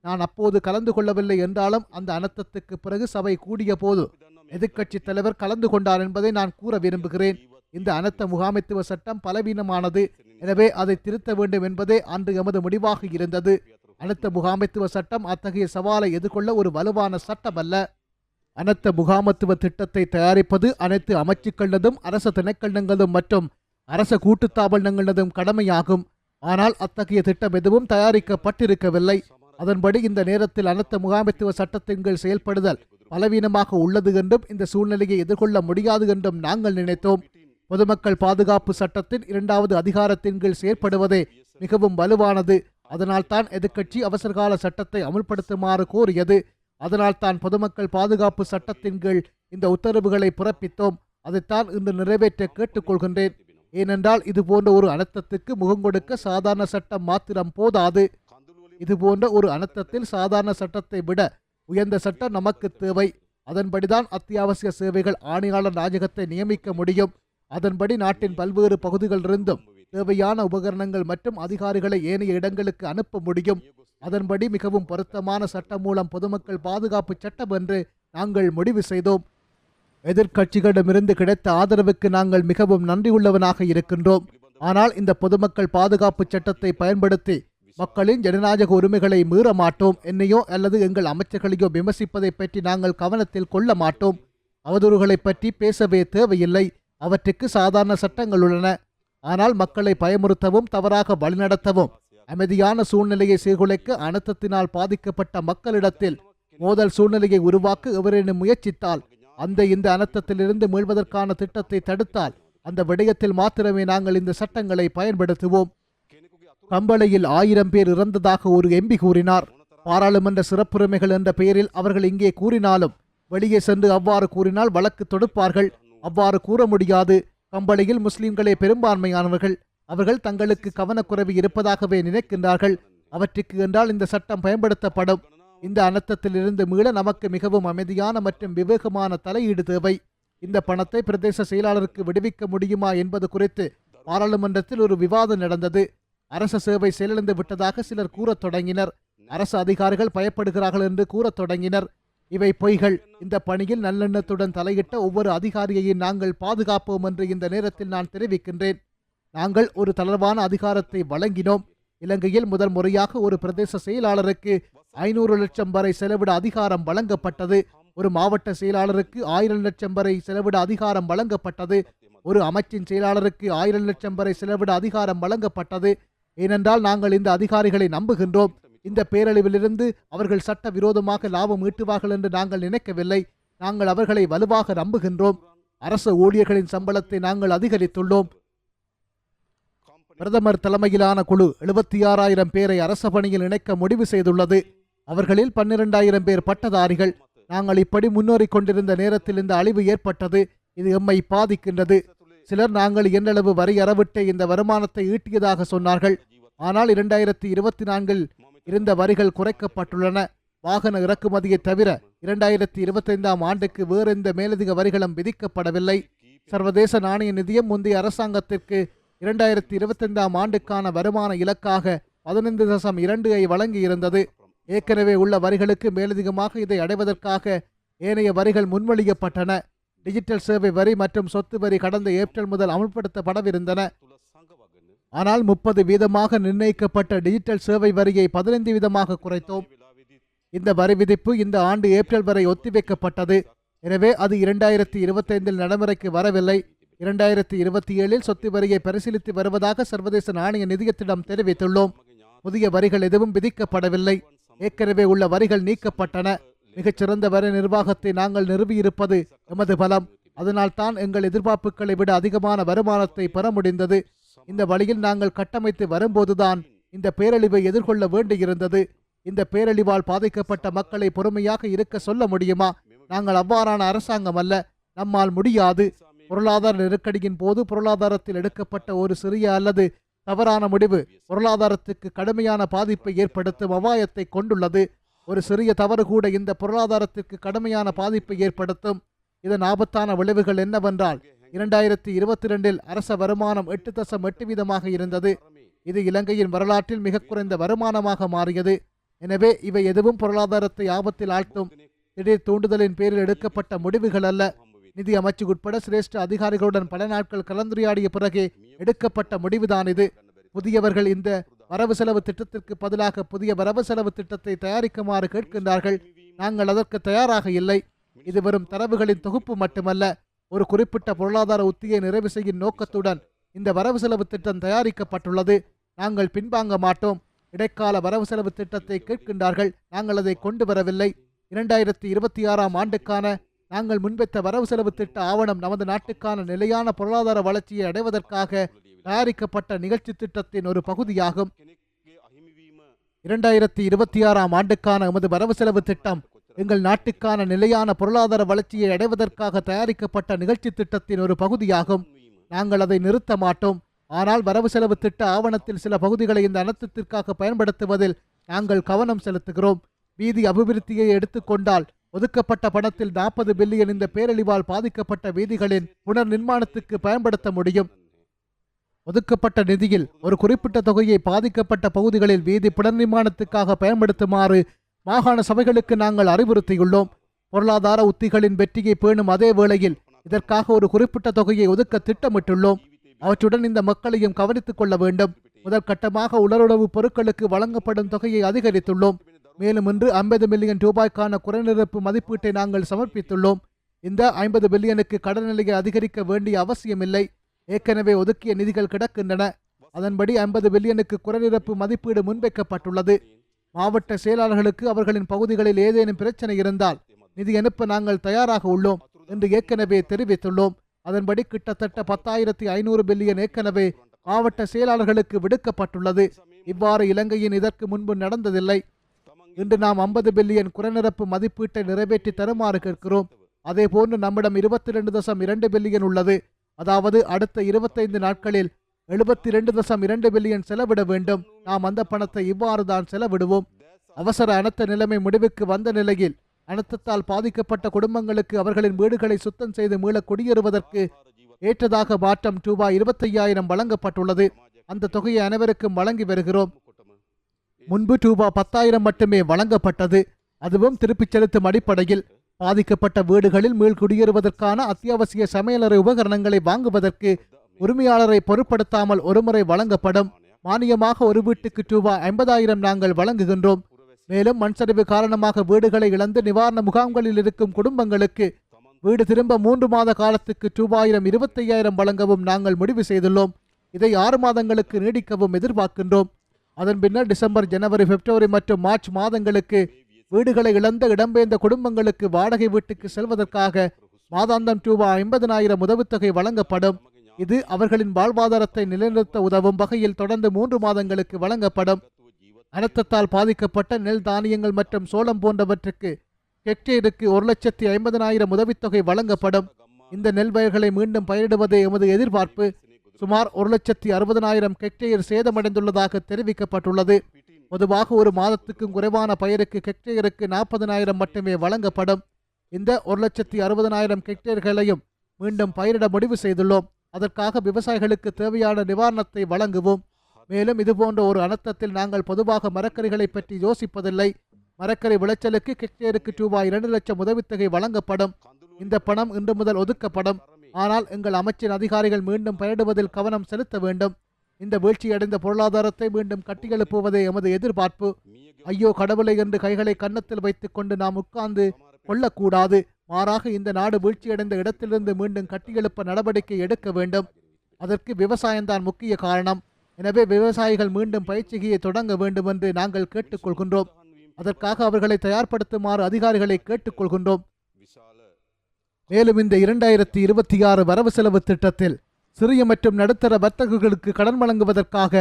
நான் அப்போது கலந்து கொள்ளவில்லை என்றாலும் அந்த அனர்த்தத்துக்கு பிறகு சபை கூடிய போது எதிர்க்கட்சி தலைவர் கலந்து கொண்டார் என்பதை நான் கூற விரும்புகிறேன். இந்த அனர்த்த முகாமைத்துவ சட்டம் பலவீனமானது. எனவே அதை திருத்த வேண்டும் என்பதே அன்று எமது முடிவாக இருந்தது. அனர்த்த முகாமைத்துவ சட்டம் அத்தகைய சவாலை எதிர்கொள்ள ஒரு வலுவான சட்டம் அல்ல. அனர்த்த முகாமைத்துவ திட்டத்தை தயாரிப்பது அனைத்து அமைச்சுக்களதும், அரச திணைக்களங்களும் மற்றும் அரச கூட்டுத்தாபனங்களதும் கடமையாகும். ஆனால் அத்தகைய திட்டம் எதுவும் தயாரிக்கப்பட்டிருக்கவில்லை. அதன்படி இந்த நேரத்தில் அனர்த்த முகாமைத்துவ சட்டத்தின் கீழ் செயல்படுதல் பலவீனமாக உள்ளது என்றும் இந்த சூழ்நிலையை எதிர்கொள்ள முடியாது என்றும் நாங்கள் நினைத்தோம். பொதுமக்கள் பாதுகாப்பு சட்டத்தின் 2வது அதிகாரத்தின் கீழ் செயற்படுவதே மிகவும் வலுவானது. அதனால் தான் எதிர்க்கட்சி அவசரகால சட்டத்தை அமுல்படுத்துமாறு கோரியது. அதனால் தான் பொதுமக்கள் பாதுகாப்பு சட்டத்தின் கீழ் இந்த உத்தரவுகளை பிறப்பித்தோம். அதைத்தான் இன்று நிறைவேற்ற கேட்டுக்கொள்கின்றேன். ஏனென்றால் இது போன்ற ஒரு அனர்த்தத்துக்கு முகங்கொடுக்க சாதாரண சட்டம் மாத்திரம் போதாது. இது போன்ற ஒரு அனர்த்தத்தில் சாதாரண சட்டத்தை விட உயர்ந்த சட்டம் நமக்கு தேவை. அதன்படிதான் அத்தியாவசிய சேவைகள் ஆணையாளர் நாயகத்தை நியமிக்க முடியும். அதன்படி நாட்டின் பல்வேறு பகுதிகளிலிருந்தும் தேவையான உபகரணங்கள் மற்றும் அதிகாரிகளை ஏனைய இடங்களுக்கு அனுப்ப முடியும். அதன்படி மிகவும் பொருத்தமான சட்டம் மூலம் பொதுமக்கள் பாதுகாப்பு சட்டம் என்று நாங்கள் முடிவு செய்தோம். எதிர்க்கட்சிகளிடமிருந்து கிடைத்த ஆதரவுக்கு நாங்கள் மிகவும் நன்றியுள்ளவனாக இருக்கின்றோம். ஆனால் இந்த பொதுமக்கள் பாதுகாப்பு சட்டத்தை பயன்படுத்தி மக்களின் ஜனநாயக உரிமைகளை மீற மாட்டோம். என்னையோ அல்லது எங்கள் அமைச்சர்களையோ விமர்சிப்பதை பற்றி நாங்கள் கவனத்தில் கொள்ள மாட்டோம். அவதூறுகளை பற்றி பேசவே தேவையில்லை. அவற்றுக்கு சாதாரண சட்டங்கள் உள்ளன. ஆனால் மக்களை பயமுறுத்தவும் தவறாக வழிநடத்தவும் அமைதியான சூழ்நிலையை சீர்குலைக்க அனர்த்தத்தினால் பாதிக்கப்பட்ட மக்களிடத்தில் மோதல் சூழ்நிலையை உருவாக்க எவரேனும் முயற்சித்தால் இந்த அனர்த்தத்திலிருந்து மீள்வதற்கான திட்டத்தை தடுத்தால் அந்த விடயத்தில் மாத்திரமே நாங்கள் இந்த சட்டங்களை பயன்படுத்துவோம். கம்பளையில் 1000 பேர் இறந்ததாக ஒரு எம்பி கூறினார். பாராளுமன்ற சிறப்புரிமைகள் என்ற பெயரில் அவர்கள் இங்கே கூறினாலும் வெளியே சென்று அவ்வாறு கூறினால் வழக்கு தொடுப்பார்கள். அவ்வாறு கூற முடியாது. கம்பளையில் முஸ்லிம்களே பெரும்பான்மையானவர்கள். அவர்கள் தங்களுக்கு கவனக்குறைவு இருப்பதாகவே நினைக்கின்றார்கள். அவற்றுக்கு என்றால் இந்த சட்டம் பயன்படுத்தப்படும். இந்த அனர்த்தத்திலிருந்து மீள நமக்கு மிகவும் அமைதியான மற்றும் விவேகமான தலையீடு தேவை. இந்த பணத்தை பிரதேச செயலாளருக்கு விடுவிக்க முடியுமா என்பது குறித்து பாராளுமன்றத்தில் ஒரு விவாதம் நடந்தது. அரச சேவை செயலிழந்து விட்டதாக சிலர் கூறத் தொடங்கினர். அரசு அதிகாரிகள் பயப்படுகிறார்கள் என்று கூறத் தொடங்கினர். இவை பொய்கள். இந்த பணியில் நல்லெண்ணத்துடன் தலையிட்ட ஒவ்வொரு அதிகாரியையும் நாங்கள் பாதுகாப்போம் என்று இந்த நேரத்தில் நான் தெரிவிக்கின்றேன். நாங்கள் ஒரு தளர்வான அதிகாரத்தை வழங்கினோம். இலங்கையில் முதல் முறையாக ஒரு பிரதேச செயலாளருக்கு 500 லட்சம் வரை செலவிட அதிகாரம் வழங்கப்பட்டது. ஒரு மாவட்ட செயலாளருக்கு 1000 லட்சம் வரை செலவிட அதிகாரம் வழங்கப்பட்டது. ஒரு அமைச்சின் செயலாளருக்கு 1000 லட்சம் வரை செலவிட அதிகாரம் வழங்கப்பட்டது. ஏனென்றால் நாங்கள் இந்த அதிகாரிகளை நம்புகின்றோம். இந்த பேரழிவிலிருந்து அவர்கள் சட்ட விரோதமாக லாபம் ஈட்டுவார்கள் என்று நாங்கள் நினைக்கவில்லை. நாங்கள் அவர்களை வலுவாக நம்புகின்றோம். அரசு ஊழியர்களின் சம்பளத்தை நாங்கள் அதிகரித்துள்ளோம். பிரதமர் தலைமையிலான குழு 76,000 பேரை அரச பணியில் இணைக்க முடிவு செய்துள்ளது. அவர்களில் 12,000 பேர் பட்டதாரிகள். நாங்கள் இப்படி முன்னேறிக் கொண்டிருந்த நேரத்தில் இந்த அழிவு ஏற்பட்டது. இது எம்மை பாதிக்கின்றது. சிலர் நாங்கள் என்னளவு வரி அறவிட்டு இந்த வருமானத்தை ஈட்டியதாக சொன்னார்கள். ஆனால் 2024 இருந்த வரிகள் குறைக்கப்பட்டுள்ளன. வாகன இறக்குமதியை தவிர 2025 ஆண்டுக்கு வேறெந்த மேலதிக வரிகளும் விதிக்கப்படவில்லை. சர்வதேச நாணய நிதியம் முந்தைய அரசாங்கத்திற்கு 2025 ஆண்டுக்கான வருமான இலக்காக 15.2 வழங்கியிருந்தது. ஏற்கனவே உள்ள வரிகளுக்கு மேலதிகமாக இதை அடைவதற்காக ஏனைய வரிகள் முன்மொழியப்பட்டன. டிஜிட்டல் சேவை வரி மற்றும் சொத்து வரி கடந்த ஏப்ரல் முதல் அமல்படுத்தப்படவிருந்தன. ஆனால் 30% நிர்ணயிக்கப்பட்ட டிஜிட்டல் சேவை வரியை 15% குறைத்தோம். இந்த வரி விதிப்பு இந்த ஆண்டு ஏப்ரல் வரை ஒத்திவைக்கப்பட்டது. எனவே அது 2025 நடைமுறைக்கு வரவில்லை. 2027 சொத்து வரியை பரிசீலித்து வருவதாக சர்வதேச நாணய நிதியத்திடம் தெரிவித்துள்ளோம். புதிய வரிகள் எதுவும் விதிக்கப்படவில்லை. ஏற்கனவே உள்ள வரிகள் நீக்கப்பட்டன. மிகச்சிறந்த வரி நிர்வாகத்தை நாங்கள் நிறுவியிருப்பது எமது பலம். அதனால் தான் எங்கள் எதிர்பார்ப்புகளை விட அதிகமான வருமானத்தை பெற முடிந்தது. இந்த வழியில் நாங்கள் கட்டமைத்து வரும்போதுதான் இந்த பேரழிவை எதிர்கொள்ள வேண்டியிருந்தது. இந்த பேரழிவால் பாதிக்கப்பட்ட மக்களை பொறுமையாக இருக்க சொல்ல முடியுமா? நாங்கள் அவ்வாறான அரசாங்கம் அல்ல. நம்மால் முடியாது. பொருளாதார நெருக்கடியின் போது பொருளாதாரத்தில் எடுக்கப்பட்ட ஒரு சிறிய அல்லது தவறான முடிவு பொருளாதாரத்துக்கு கடுமையான பாதிப்பை ஏற்படுத்தும் அபாயத்தை கொண்டுள்ளது. ஒரு சிறிய தவறு கூட இந்த பொருளாதாரத்திற்கு கடுமையான பாதிப்பை ஏற்படுத்தும். இதன் ஆபத்தான விளைவுகள் என்னவென்றால் 2022 அரச வருமானம் 8.8% இருந்தது. இது இலங்கையின் வரலாற்றில் மிக குறைந்த வருமானமாக மாறியது. எனவே இவை எதுவும் பொருளாதாரத்தை ஆபத்தில் ஆழ்த்தும் திடீர் தூண்டுதலின் பேரில் எடுக்கப்பட்ட முடிவுகள் அல்ல. நிதி அமைச்சு உட்பட சிரேஷ்ட அதிகாரிகளுடன் பல நாட்கள் கலந்துரையாடிய பிறகே எடுக்கப்பட்ட முடிவுதான் இது. புதியவர்கள் இந்த வரவு செலவு திட்டத்திற்கு பதிலாக புதிய வரவு செலவு திட்டத்தை தயாரிக்குமாறு கேட்கின்றார்கள். நாங்கள் அதற்கு தயாராக இல்லை. இது வெறும் தரவுகளின் தொகுப்பு மட்டுமல்ல. ஒரு குறிப்பிட்ட பொருளாதார உத்தியை நிறைவு செய்யும் நோக்கத்துடன் இந்த வரவு செலவு திட்டம் தயாரிக்கப்பட்டுள்ளது. நாங்கள் பின்வாங்க மாட்டோம். இடைக்கால வரவு செலவு திட்டத்தை கேட்கின்றார்கள். நாங்கள் அதை கொண்டு வரவில்லை. 2026ஆம் ஆண்டுக்கான நாங்கள் முன்வைத்த வரவு செலவு திட்ட ஆவணம் நமது நாட்டுக்கான நிலையான பொருளாதார வளர்ச்சியை அடைவதற்காக தயாரிக்கப்பட்ட நிகழ்ச்சி திட்டத்தின் ஒரு பகுதியாகும். 2026ஆம் ஆண்டுக்கான எமது வரவு செலவு திட்டம் எங்கள் நாட்டுக்கான நிலையான பொருளாதார வளர்ச்சியை அடைவதற்காக தயாரிக்கப்பட்ட நிகழ்ச்சி திட்டத்தின் ஒரு பகுதியாகும். நாங்கள் அதை நிறுத்த மாட்டோம். ஆனால் வரவு செலவு திட்ட ஆவணத்தில் சில பகுதிகளை இந்த அனர்த்தத்திற்காக பயன்படுத்துவதில் நாங்கள் கவனம் செலுத்துகிறோம். வீதி அபிவிருத்தியை எடுத்துக்கொண்டால் ஒதுக்கப்பட்ட பணத்தில் 40 பில்லியன் இந்த பேரழிவால் பாதிக்கப்பட்ட வீதிகளின் புனர் நிர்மாணத்துக்கு பயன்படுத்த முடியும். ஒதுக்கப்பட்ட நிதியில் ஒரு குறிப்பிட்ட தொகையை பாதிக்கப்பட்ட பகுதிகளில் வீதி புனர்நிர்மாணத்துக்காக பயன்படுத்துமாறு மாகாண சபைகளுக்கு நாங்கள் அறிவுறுத்தியுள்ளோம். பொருளாதார உத்திகளின் வெற்றியை பேணும் அதே வேளையில் இதற்காக ஒரு குறிப்பிட்ட தொகையை ஒதுக்க திட்டமிட்டுள்ளோம். அவற்றுடன் இந்த மக்களையும் கவனித்துக் கொள்ள வேண்டும். முதல் கட்டமாக உலருணவு பொருட்களுக்கு வழங்கப்படும் தொகையை அதிகரித்துள்ளோம். மேலும் இன்று 50 மில்லியன் ரூபாய்க்கான குறைநிரப்பு மதிப்பீட்டை நாங்கள் சமர்ப்பித்துள்ளோம். இந்த 50 பில்லியனுக்கு கடன் நிலையை அதிகரிக்க வேண்டிய அவசியமில்லை. ஏற்கனவே ஒதுக்கிய நிதிகள் கிடக்கின்றன. அதன்படி 50 பில்லியனுக்கு குறைநிரப்பு மதிப்பீடு முன்வைக்கப்பட்டுள்ளது. மாவட்ட செயலாளர்களுக்கு அவர்களின் பகுதிகளில் ஏதேனும் பிரச்சனை இருந்தால் நிதி அனுப்ப நாங்கள் தயாராக உள்ளோம் என்று ஏற்கனவே தெரிவித்துள்ளோம். அதன்படி கிட்டத்தட்ட 10,500 பில்லியன் ஏற்கனவே மாவட்ட செயலாளர்களுக்கு விடுக்கப்பட்டுள்ளது. இவ்வாறு இலங்கையின் இதற்கு முன்பு நடந்ததில்லை. இன்று நாம் 50 பில்லியன் குறைநிரப்பு மதிப்பீட்டை நிறைவேற்றி தருமாறு கேட்கிறோம். அதே போன்று நம்மிடம் 22.2 பில்லியன் உள்ளது. அதாவது அடுத்த 25 நாட்களில் 72.2 பில்லியன் செலவிட வேண்டும். நாம் அந்த பணத்தை இவ்வாறு தான் செலவிடுவோம். அவசர அனர்த்த நிலைமை முடிவுக்கு வந்த நிலையில் அனர்த்தத்தால் பாதிக்கப்பட்ட குடும்பங்களுக்கு அவர்களின் வீடுகளை சுத்தம் செய்து மீள குடியேறுவதற்கு ஏற்றதாக மாற்றம் ரூபாய் 25,000 வழங்கப்பட்டுள்ளது. அந்த தொகையை அனைவருக்கும் வழங்கி வருகிறோம். முன்பு ரூபாய் 10,000 மட்டுமே வழங்கப்பட்டது. அதுவும் திருப்பிச் செலுத்தும் அடிப்படையில் பாதிக்கப்பட்ட வீடுகளில் மீள் குடியேறுவதற்கான அத்தியாவசிய சமையலறை உபகரணங்களை வாங்குவதற்கு உரிமையாளரை பொருட்படுத்தாமல் ஒருமுறை வழங்கப்படும். மானியமாக ஒரு வீட்டுக்கு ரூபாய் 50,000 நாங்கள் வழங்குகின்றோம். மேலும் மண்சரிவு காரணமாக வீடுகளை இழந்து நிவாரண முகாம்களில் இருக்கும் குடும்பங்களுக்கு வீடு திரும்ப 3 மாத காலத்துக்கு ரூபாய் 25,000 வழங்கவும் நாங்கள் முடிவு செய்துள்ளோம். இதை 6 மாதங்களுக்கு நீடிக்கவும் எதிர்பார்க்கின்றோம். அதன் பின்னர் டிசம்பர், ஜனவரி, பிப்ரவரி மற்றும் மார்ச் மாதங்களுக்கு வீடுகளை இழந்த இடம்பெயர்ந்த குடும்பங்களுக்கு வாடகை வீட்டுக்கு செல்வதற்காக மாதாந்தம் ரூபாய் 50,000 உதவித்தொகை வழங்கப்படும். இது அவர்களின் வாழ்வாதாரத்தை நிலைநிறுத்த உதவும் வகையில் தொடர்ந்து 3 மாதங்களுக்கு வழங்கப்படும். அனர்த்தத்தால் பாதிக்கப்பட்ட நெல், தானியங்கள் மற்றும் சோளம் போன்றவற்றுக்கு ஹெக்டேருக்கு 1,50,000 உதவித்தொகை வழங்கப்படும். இந்த நெல் வயல்களை மீண்டும் பயிரிடுவதே எமது எதிர்பார்ப்பு. சுமார் 1,60,000 ஹெக்டேர் சேதமடைந்துள்ளதாக தெரிவிக்கப்பட்டுள்ளது. பொதுவாக ஒரு மாதத்துக்கும் குறைவான பயிருக்கு ஹெக்டேருக்கு 40,000 மட்டுமே வழங்கப்படும். இந்த 1,60,000 ஹெக்டேர்களையும் மீண்டும் பயிரிட முடிவு செய்துள்ளோம். அதற்காக விவசாயிகளுக்கு தேவையான நிவாரணத்தை வழங்குவோம். மேலும் இதுபோன்ற ஒரு அனர்த்தத்தில் நாங்கள் பொதுவாக மரக்கறிகளை பற்றி யோசிப்பதில்லை. மரக்கறி விளைச்சலுக்கு ஹெக்டேருக்கு ரூபாய் 2 லட்சம் உதவித்தொகை வழங்கப்படும். இந்த பணம் இன்று முதல் ஒதுக்கப்படும். ஆனால் எங்கள் அமைச்சின் அதிகாரிகள் மீண்டும் பயிரிடுவதில் கவனம் செலுத்த வேண்டும். இந்த வீழ்ச்சியடைந்த பொருளாதாரத்தை மீண்டும் கட்டியெழுப்புவதே எமது எதிர்பார்ப்பு. ஐயோ கடவுளை என்று கைகளை கன்னத்தில் வைத்துக் கொண்டு நாம் உட்கார்ந்து கொள்ளக்கூடாது. மாறாக இந்த நாடு வீழ்ச்சியடைந்த இடத்திலிருந்து மீண்டும் கட்டியெழுப்ப நடவடிக்கை எடுக்க வேண்டும். அதற்கு விவசாயம்தான் முக்கிய காரணம். எனவே விவசாயிகள் மீண்டும் பயிற்சிகையை தொடங்க வேண்டும் என்று நாங்கள் கேட்டுக்கொள்கின்றோம். அதற்காக அவர்களை தயார்படுத்துமாறு அதிகாரிகளை கேட்டுக்கொள்கின்றோம். மேலும் இந்த 2026 வரவு செலவு திட்டத்தில் சிறிய மற்றும் நடுத்தர வர்த்தகர்களுக்கு கடன் வழங்குவதற்காக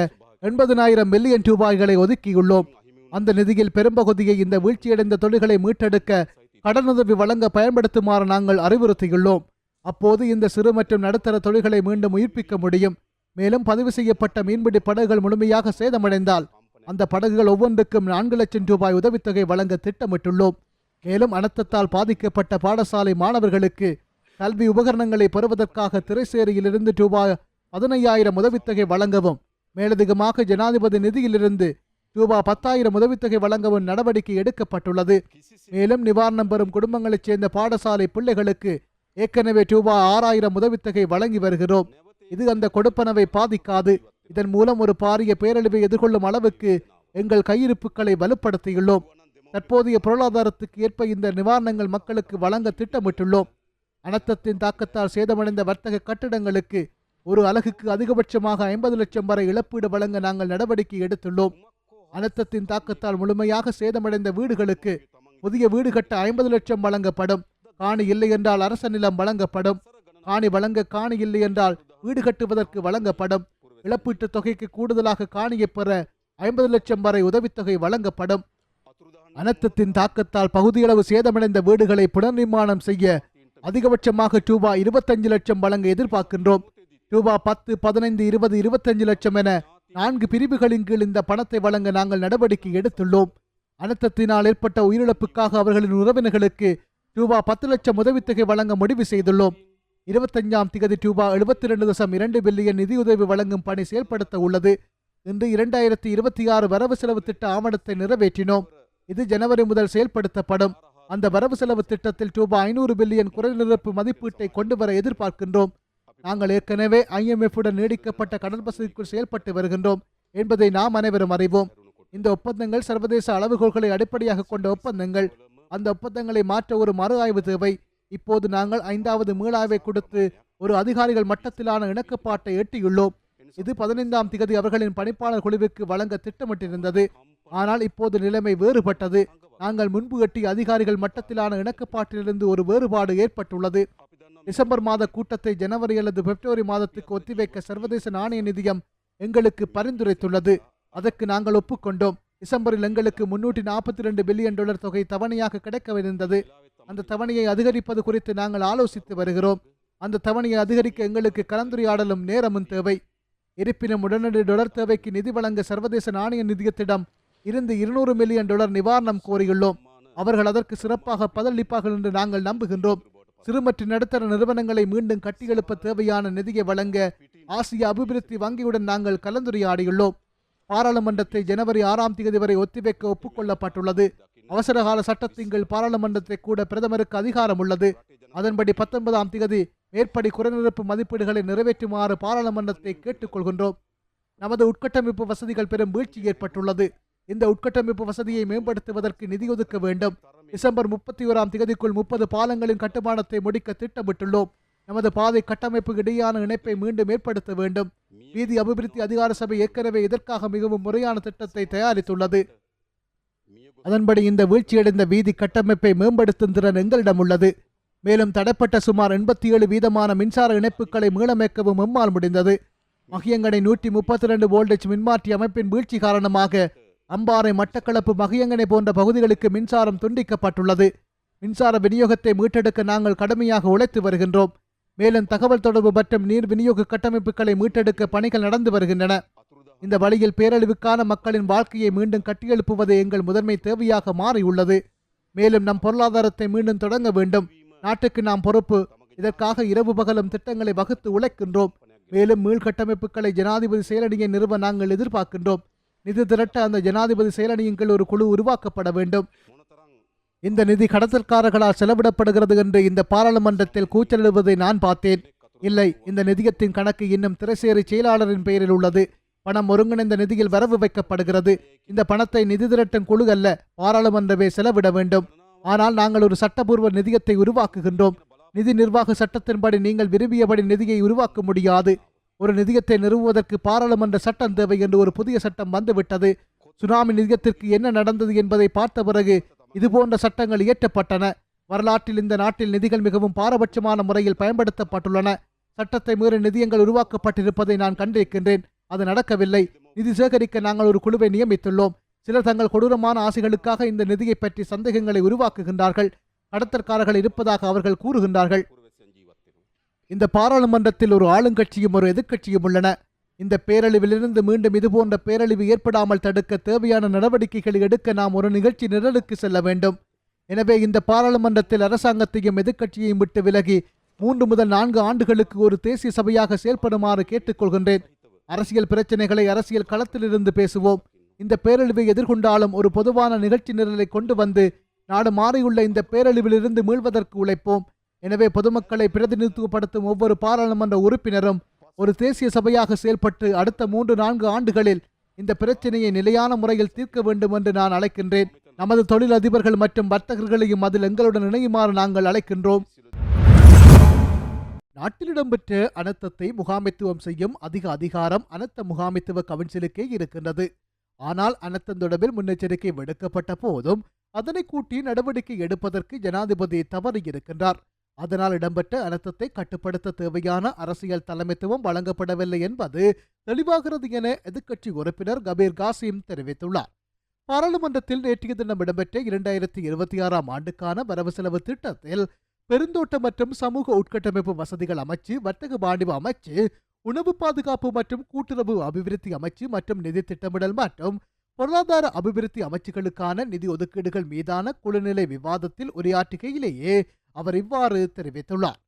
80,000 மில்லியன் ரூபாய்களை ஒதுக்கியுள்ளோம். அந்த நிதியில் பெரும்பகுதியை இந்த வீழ்ச்சியடைந்த தொழில்களை மீட்டெடுக்க கடனுதவி வழங்க பயன்படுத்துமாறு நாங்கள் அறிவுறுத்தியுள்ளோம். அப்போது இந்த சிறு மற்றும் நடுத்தர தொழில்களை மீண்டும் உயிர்ப்பிக்க முடியும். மேலும் பதிவு செய்யப்பட்ட மீன்பிடி படகுகள் முழுமையாக சேதமடைந்தால் அந்த படகுகள் ஒவ்வொன்றுக்கும் 4 லட்சம் ரூபாய் உதவித்தொகை வழங்க திட்டமிட்டுள்ளோம். மேலும் அனர்த்தத்தால் பாதிக்கப்பட்ட பாடசாலை மாணவர்களுக்கு கல்வி உபகரணங்களை பெறுவதற்காக திரைசேரியிலிருந்து ரூபாய் 15,000 உதவித்தொகை வழங்கவும், மேலதிகமாக ஜனாதிபதி நிதியிலிருந்து ரூபாய் 10,000 உதவித்தொகை வழங்கவும் நடவடிக்கை எடுக்கப்பட்டுள்ளது. மேலும் நிவாரணம் பெறும் குடும்பங்களைச் சேர்ந்த பாடசாலை பிள்ளைகளுக்கு ஏற்கனவே ரூபாய் 6,000 உதவித்தொகை வழங்கி வருகிறோம். இது அந்த கொடுப்பனவை பாதிக்காது. இதன் மூலம் ஒரு பாரிய பேரழிவை எதிர்கொள்ளும் அளவுக்கு எங்கள் கையிருப்புகளை வலுப்படுத்தியுள்ளோம். தற்போதைய பொருளாதாரத்துக்கு ஏற்ப இந்த நிவாரணங்கள் மக்களுக்கு வழங்க திட்டமிட்டுள்ளோம். அனர்த்தத்தின் தாக்கத்தால் சேதமடைந்த வர்த்தக கட்டிடங்களுக்கு ஒரு அலகுக்கு அதிகபட்சமாக 50 லட்சம் வரை இழப்பீடு வழங்க நாங்கள் நடவடிக்கை எடுத்துள்ளோம். அனர்த்தத்தின் தாக்கத்தால் முழுமையாக சேதமடைந்த வீடுகளுக்கு புதிய வீடு கட்ட 50 லட்சம் வழங்கப்படும். காணி இல்லை என்றால் அரச நிலம் வழங்கப்படும். காணி வழங்க காணி இல்லை என்றால் வீடு கட்டுவதற்கு வழங்கப்படும். இழப்பீட்டுத் தொகைக்கு கூடுதலாக காணியை பெற 50 லட்சம் வரை உதவித்தொகை வழங்கப்படும். அனர்த்தத்தின் தாக்கத்தால் பகுதியளவு சேதமடைந்த வீடுகளை புனர்நிர்மாணம் செய்ய அதிகபட்சமாக ரூபாய் 25 லட்சம் வழங்க எதிர்பார்க்கின்றோம். ரூபாய் 10, 15, 20, 25 லட்சம் என 4 பிரிவுகளின் கீழ் இந்த பணத்தை வழங்க நாங்கள் நடவடிக்கை எடுத்துள்ளோம். அனர்த்தத்தினால் ஏற்பட்ட உயிரிழப்புக்காக அவர்களின் உறவினர்களுக்கு ரூபாய் 10 லட்சம் உதவித்தொகை வழங்க முடிவு செய்துள்ளோம். 25ஆம் தேதி ரூபாய் 72.2 பில்லியன் நிதியுதவி வழங்கும் பணி செயல்படுத்த உள்ளது. இன்று 2026 வரவு செலவு திட்ட ஆவணத்தை நிறைவேற்றினோம். இது ஜனவரி முதல் செயல்படுத்தப்படும். அந்த வரவு செலவு திட்டத்தில் ரூபாய் 500 பில்லியன் குறைநிரப்பு மதிப்பீட்டை கொண்டு வர எதிர்பார்க்கின்றோம். நாங்கள் ஏற்கனவே IMF உடன் நீடிக்கப்பட்ட கடன் வசதிக்குள் செயல்பட்டு வருகின்றோம் என்பதை நாம் அனைவரும் அறிவோம். இந்த ஒப்பந்தங்கள் சர்வதேச அளவுகோல்களை அடிப்படையாக கொண்ட ஒப்பந்தங்கள். அந்த ஒப்பந்தங்களை மாற்ற ஒரு மறு ஆய்வு தேவை. இப்போது நாங்கள் 5வது மீளாய்வை கொடுத்து ஒரு அதிகாரிகள் மட்டத்திலான இணக்கப்பாட்டை எட்டியுள்ளோம். இது 15ஆம் தேதி அவர்களின் பணிப்பாளர் குழுவிற்கு வழங்க திட்டமிட்டிருந்தது. ஆனால் இப்போது நிலைமை வேறுபட்டது. நாங்கள் முன்பு எட்டிய அதிகாரிகள் மட்டத்திலான இணக்கப்பாட்டிலிருந்து ஒரு வேறுபாடு ஏற்பட்டுள்ளது. டிசம்பர் மாத கூட்டத்தை ஜனவரி அல்லது பிப்ரவரி மாதத்துக்கு ஒத்திவைக்க சர்வதேச நாணய நிதியம் எங்களுக்கு பரிந்துரைத்துள்ளது. அதற்கு நாங்கள் ஒப்புக்கொண்டோம். டிசம்பரில் எங்களுக்கு 342 பில்லியன் டாலர் தொகை தவணையாக கிடைக்கவிருந்தது. அந்த தவணையை அதிகரிப்பது குறித்து நாங்கள் ஆலோசித்து வருகிறோம். அந்த தவணையை அதிகரிக்க எங்களுக்கு கலந்துரையாடலும் நேரமும் தேவை. இருப்பினும் உடனடி டாலர் தேவைக்கு நிதி வழங்க சர்வதேச நாணய நிதியத்திடம் இருந்து 200 மில்லியன் டாலர் நிவாரணம் கோரியுள்ளோம். அவர்கள் அதற்கு சிறப்பாக பதிலளிப்பார்கள் என்று நாங்கள் நம்புகின்றோம். சிறு மற்றும் நடுத்தர நிறுவனங்களை மீண்டும் கட்டியெழுப்ப தேவையான நிதியை வழங்க ஆசிய அபிவிருத்தி வங்கியுடன் நாங்கள் கலந்துரையாடியுள்ளோம். பாராளுமன்றத்தை ஜனவரி 6ஆம் தேதி வரை ஒத்திவைக்க ஒப்புக்கொள்ளப்பட்டுள்ளது. அவசரகால சட்டத்தின் கீழ் பாராளுமன்றத்தை கூட பிரதமருக்கு அதிகாரம் உள்ளது. அதன்படி 19ஆம் தேதி மேற்படி குறைநிரப்பு மதிப்பீடுகளை நிறைவேற்றுமாறு பாராளுமன்றத்தை கேட்டுக்கொள்கின்றோம். நமது உட்கட்டமைப்பு வசதிகள் பெரும் வீழ்ச்சி ஏற்பட்டுள்ளது. இந்த உட்கட்டமைப்பு வசதியை மேம்படுத்துவதற்கு நிதி ஒதுக்க வேண்டும். டிசம்பர் 31ஆம் தேதிக்குள் 30 பாலங்களின் கட்டுமானத்தை முடிக்க திட்டமிட்டுள்ளோம். நமது பாதை கட்டமைப்பு இடையான இணைப்பை மீண்டும் ஏற்படுத்த வேண்டும். வீதி அபிவிருத்தி அதிகார சபை ஏற்கனவே இதற்காக மிகவும் முறையான திட்டத்தை தயாரித்துள்ளது. அதன்படி இந்த வீழ்ச்சியடைந்த வீதி கட்டமைப்பை மேம்படுத்தும் திறன் எங்களிடம் உள்ளது. மேலும் தடைப்பட்ட சுமார் 87% மின்சார இணைப்புகளை மீளமைக்கவும் எம்மால் முடிந்தது. மகியங்கனை 132 வோல்டேஜ் மின்மாற்றி அமைப்பின் வீழ்ச்சி காரணமாக அம்பாறை, மட்டக்களப்பு, மகியங்கனை போன்ற பகுதிகளுக்கு மின்சாரம் துண்டிக்கப்பட்டுள்ளது. மின்சார விநியோகத்தை மீட்டெடுக்க நாங்கள் கடுமையாக உழைத்து வருகின்றோம். மேலும் தகவல் தொடர்பு மற்றும் நீர் விநியோக கட்டமைப்புகளை மீட்டெடுக்க பணிகள் நடந்து வருகின்றன. இந்த வழியில் பேரழிவுக்கான மக்களின் வாழ்க்கையை மீண்டும் கட்டியெழுப்புவதே எங்கள் முதன்மை தேவையாக மாறியுள்ளது. மேலும் நம் பொருளாதாரத்தை மீண்டும் தொடங்க வேண்டும். நாட்டுக்கு நாம் பொறுப்பு. இதற்காக இரவு பகலும் திட்டங்களை வகுத்து உழைக்கின்றோம். மேலும் மீள்கட்டமைப்புகளை ஜனாதிபதி செயலணியை நிறுவ நாங்கள் எதிர்பார்க்கின்றோம். நிதி திரட்ட அந்த ஜனாதிபதி செயலணியின் கீழ் ஒரு குழு உருவாக்கப்பட வேண்டும். இந்த நிதி கடத்தல்காரர்களால் செலவிடப்படுகிறது என்று இந்த பாராளுமன்றத்தில் கூச்சலிடுவதை நான் பார்த்தேன். இல்லை, இந்த நிதியத்தின் கணக்கு இன்னும் திரைசேரி செயலாளரின் பெயரில் உள்ளது. பணம் ஒருங்கிணைந்த நிதியில் வரவு வைக்கப்படுகிறது. இந்த பணத்தை நிதி திரட்டும் குழு அல்ல, பாராளுமன்றமே செலவிட வேண்டும். ஆனால் நாங்கள் ஒரு சட்டபூர்வ நிதியத்தை உருவாக்குகின்றோம். நிதி நிர்வாக சட்டத்தின்படி நீங்கள் விரும்பியபடி நிதியை உருவாக்க முடியாது. ஒரு நிதியத்தை நிறுவுவதற்கு பாராளுமன்ற சட்டம் தேவை என்று ஒரு புதிய சட்டம் வந்துவிட்டது. சுனாமி நிதியத்திற்கு என்ன நடந்தது என்பதை பார்த்த பிறகு இதுபோன்ற சட்டங்கள் இயற்றப்பட்டன. வரலாற்றில் இந்த நாட்டில் நிதிகள் மிகவும் பாரபட்சமான முறையில் பயன்படுத்தப்பட்டுள்ளன. சட்டத்தை மீறி நிதியங்கள் உருவாக்கப்பட்டிருப்பதை நான் கண்டிருக்கின்றேன். அது நடக்கவில்லை. நிதி சேகரிக்க நாங்கள் ஒரு குழுவை நியமித்துள்ளோம். சிலர் தங்கள் கொடூரமான ஆசைகளுக்காக இந்த நிதியை பற்றி சந்தேகங்களை உருவாக்குகின்றார்கள். கடத்தற்காரர்கள் இருப்பதாக அவர்கள் கூறுகின்றார்கள். இந்த பாராளுமன்றத்தில் ஒரு ஆளுங்கட்சியும் ஒரு எதிர்க்கட்சியும் உள்ளன. இந்த பேரழிவிலிருந்து மீண்டும் இதுபோன்ற பேரழிவு ஏற்படாமல் தடுக்க தேவையான நடவடிக்கைகளை எடுக்க நாம் ஒரு நிகழ்ச்சி நிரலுக்கு செல்ல வேண்டும். எனவே இந்த பாராளுமன்றத்தில் அரசாங்கத்தையும் எதிர்க்கட்சியையும் விட்டு விலகி 3 முதல் 4 ஆண்டுகளுக்கு ஒரு தேசிய சபையாக செயல்படுமாறு கேட்டுக்கொள்கின்றேன். அரசியல் பிரச்சனைகளை அரசியல் களத்திலிருந்து பேசுவோம். இந்த பேரழிவை எதிர்கொண்டாலும் ஒரு பொதுவான நிகழ்ச்சி நிரலை கொண்டு வந்து நாடு மாறியுள்ள இந்த பேரழிவிலிருந்து மீள்வதற்கு உழைப்போம். எனவே பொதுமக்களை பிரதிநிதித்துவப்படுத்தும் ஒவ்வொரு பாராளுமன்ற உறுப்பினரும் ஒரு தேசிய சபையாக செயல்பட்டு அடுத்த 3-4 ஆண்டுகளில் இந்த பிரச்சனையை நிலையான முறையில் தீர்க்க வேண்டும் என்று நான் அழைக்கின்றேன். நமது தொழிலதிபர்கள் மற்றும் வர்த்தகர்களையும் அதில் எங்களுடன் இணையுமாறு நாங்கள் அழைக்கின்றோம். நாட்டில் இடம்பெற்ற அனர்த்தத்தை முகாமைத்துவம் செய்யும் அதிக அதிகாரம் அனர்த்த முகாமைத்துவ கவுன்சிலுக்கே இருக்கின்றது. ஆனால் அனர்த்தம் தொடர்பில் முன்னெச்சரிக்கை விடுக்கப்பட்ட போதும் அதனை கூட்டி நடவடிக்கை எடுப்பதற்கு ஜனாதிபதி தவறியிருக்கின்றார். அதனால் இடம்பெற்ற அனர்த்தத்தை கட்டுப்படுத்த தேவையான அரசியல் தலைமைத்துவம் வழங்கப்படவில்லை என்பது தெளிவாகிறது என எதிர்க்கட்சி உறுப்பினர் கபீர் காசிம் தெரிவித்துள்ளார். பாராளுமன்றத்தில் நேற்றைய தினம் இடம்பெற்ற 2026ஆம் ஆண்டுக்கான வரவு செலவு திட்டத்தில் பெருந்தோட்ட மற்றும் சமூக உட்கட்டமைப்பு வசதிகள் அமைச்சு, வர்த்தக வாணிப அமைச்சு, உணவு பாதுகாப்பு மற்றும் கூட்டுறவு அபிவிருத்தி அமைச்சு மற்றும் நிதி திட்டமிடல் மற்றும் பொருளாதார அபிவிருத்தி அமைச்சுகளுக்கான நிதி ஒதுக்கீடுகள் மீதான குழுநிலை விவாதத்தில் உரையாற்றுகையிலேயே அவர் இவ்வாறு தெரிவித்துள்ளார்.